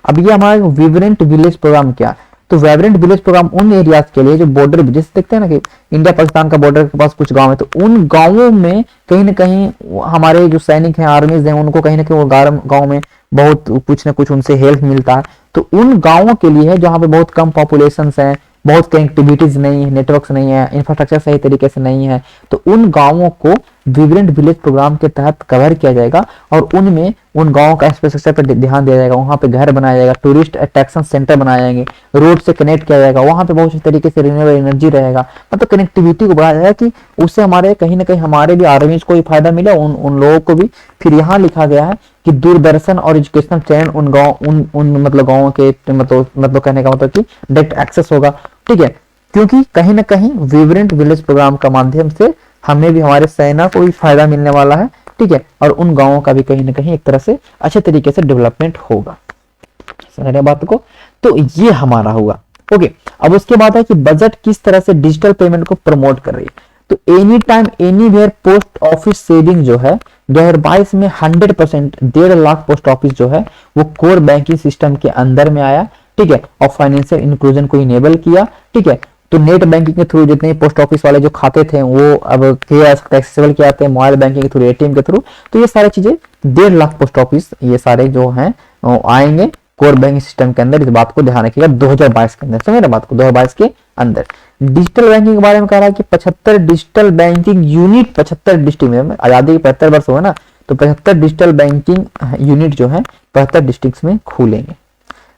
अब ये हमारा वाइब्रेंट विलेज प्रोग्राम क्या, तो वाइब्रेंट विलेज प्रोग्राम उन एरियाज के लिए जो बॉर्डर, जैसे देखते हैं ना कि इंडिया पाकिस्तान का बॉर्डर के पास कुछ गांव है, तो उन गांवों में कहीं ना कहीं हमारे जो सैनिक हैं, आर्मीज हैं, उनको कहीं ना कहीं वो गांव में बहुत कुछ ना कुछ उनसे हेल्प मिलता है। तो उन गांवों के लिए है जहाँ पे बहुत कम पॉपुलेशन है, बहुत कनेक्टिविटीज नहीं है, नेटवर्क्स नहीं है, इंफ्रास्ट्रक्चर सही तरीके से नहीं है, तो उन गांवों को वाइब्रेंट विलेज प्रोग्राम के तहत कवर किया जाएगा और उनमें उन गांवों का इंफ्रास्ट्रक्चर पर ध्यान दिया जाएगा। वहां पे घर बनाया जाएगा, टूरिस्ट अट्रैक्शन सेंटर बनाए जाएंगे, रोड से कनेक्ट किया जाएगा, वहां पे बहुत अच्छी तरीके से रिन्यूएबल एनर्जी रहेगा, मतलब कनेक्टिविटी को बढ़ाया जाएगा कि उससे हमारे कहीं ना कहीं हमारे भी आर्मीज को भी फायदा मिले, उन लोगों को भी। फिर यहाँ लिखा गया है कि दूरदर्शन और एजुकेशनल चैनल उन गाँव उन मतलब गाँव के मतलब कहने का मतलब कि डायरेक्ट एक्सेस होगा, ठीक है, क्योंकि कहीं ना कहीं वाइब्रेंट विलेज प्रोग्राम का माध्यम से हमें भी, हमारे सेना को भी फायदा मिलने वाला है, ठीक है, और उन गांवों का भी कहीं ना कहीं एक तरह से अच्छे तरीके से डेवलपमेंट होगा। समझ रहे बात को, तो ये हमारा होगा। ओके, अब उसके बाद है कि बजट किस तरह से डिजिटल पेमेंट को प्रमोट कर रही है। तो any time anywhere post office saving जो है 2022 में 100% 1.5 लाख पोस्ट ऑफिस जो है वो कोर बैंकिंग सिस्टम के अंदर में आया, ठीक है, और फाइनेंशियल इंक्लूजन को इनेबल किया, ठीक है। तो नेट बैंकिंग के थ्रू जितने पोस्ट ऑफिस वाले जो खाते थे वो अब एक्सेसिबल किया जाते हैं, मोबाइल बैंकिंग के थ्रू, ATM के थ्रू, तो ये सारी चीजें 1.5 लाख पोस्ट ऑफिस ये सारे जो हैं आएंगे कोर बैंकिंग सिस्टम के अंदर। इस बात को ध्यान रखिएगा 2022 के अंदर, समझ रहे बात को, 2022 के अंदर। डिजिटल बैंकिंग के बारे में कह रहा है कि 75 डिजिटल बैंकिंग यूनिट 75 डिस्ट्रिक्ट में, आजादी के 75 वर्ष हुए ना, तो 75 डिजिटल बैंकिंग यूनिट जो है 75 डिस्ट्रिक्ट में खुलेंगे।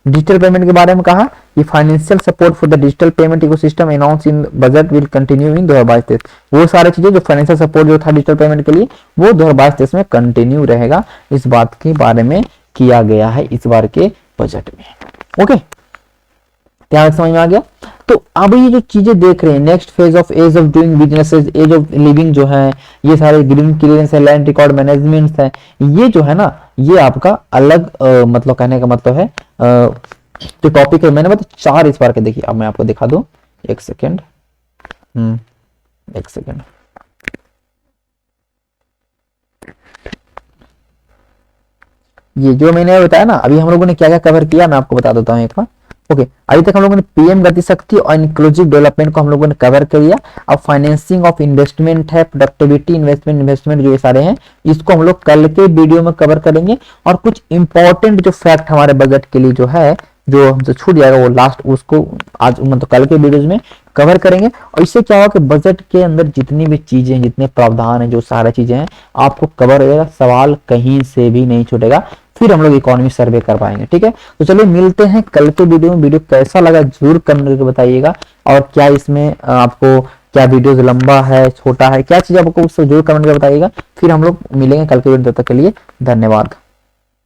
डिजिटल पेमेंट के बारे में कहा कि financial support for the digital payment ecosystem announce in budget will continue in 2022-23। वो सारी चीजें जो फाइनेंशियल सपोर्ट जो था डिजिटल पेमेंट के लिए वो 2022-23 में कंटिन्यू रहेगा, इस बात के बारे में किया गया है इस बार के बजट में। ओके, ध्यान समझ में आ गया। तो अब ये जो चीजें देख रहे हैं, next phase of ease of doing businesses, ease of living जो है, ये सारे ग्रीन क्लियरेंस है, लैंड रिकॉर्ड मैनेजमेंट है, ये जो है ना, ये आपका अलग मतलब कहने का मतलब है जो टॉपिक है, मैंने मतलब 4 इस बार के, देखिए अब मैं आपको दिखा दूं, एक सेकेंड, एक सेकेंड, ये जो मैंने बताया ना, अभी हम लोगों ने क्या क्या कवर किया मैं आपको बता देता हूँ एक बार। ओके, अभी तक हम लोगों ने पीएम गति शक्ति और इंक्लूसिव डेवलपमेंट को हम लोगों ने कवर कर लिया। अब फाइनेंसिंग ऑफ इन्वेस्टमेंट है, प्रोडक्टिविटी इन्वेस्टमेंट जो ये सारे हैं, इसको हम लोग कल के वीडियो में कवर करेंगे। और कुछ इंपॉर्टेंट जो फैक्ट हमारे बजट के लिए जो है, जो हमसे छूट जाएगा, वो लास्ट उसको आज मतलब कल के वीडियोज में कवर करेंगे। और इससे क्या होगा कि बजट के अंदर जितनी भी चीजें, जितने प्रावधान है, जो सारी चीजें हैं, आपको कवर हो जाएगा, सवाल कहीं से भी नहीं छूटेगा, फिर हम लोग इकोनॉमी सर्वे कर पाएंगे। ठीक है, तो चलिए मिलते हैं कल के वीडियो में। वीडियो कैसा लगा जरूर कमेंट करके बताइएगा, और क्या इसमें आपको क्या वीडियोस लंबा है, छोटा है, क्या चीज आपको उससे जरूर कमेंट करके बताइएगा। फिर हम लोग मिलेंगे कल के वीडियो, तब तक के लिए धन्यवाद।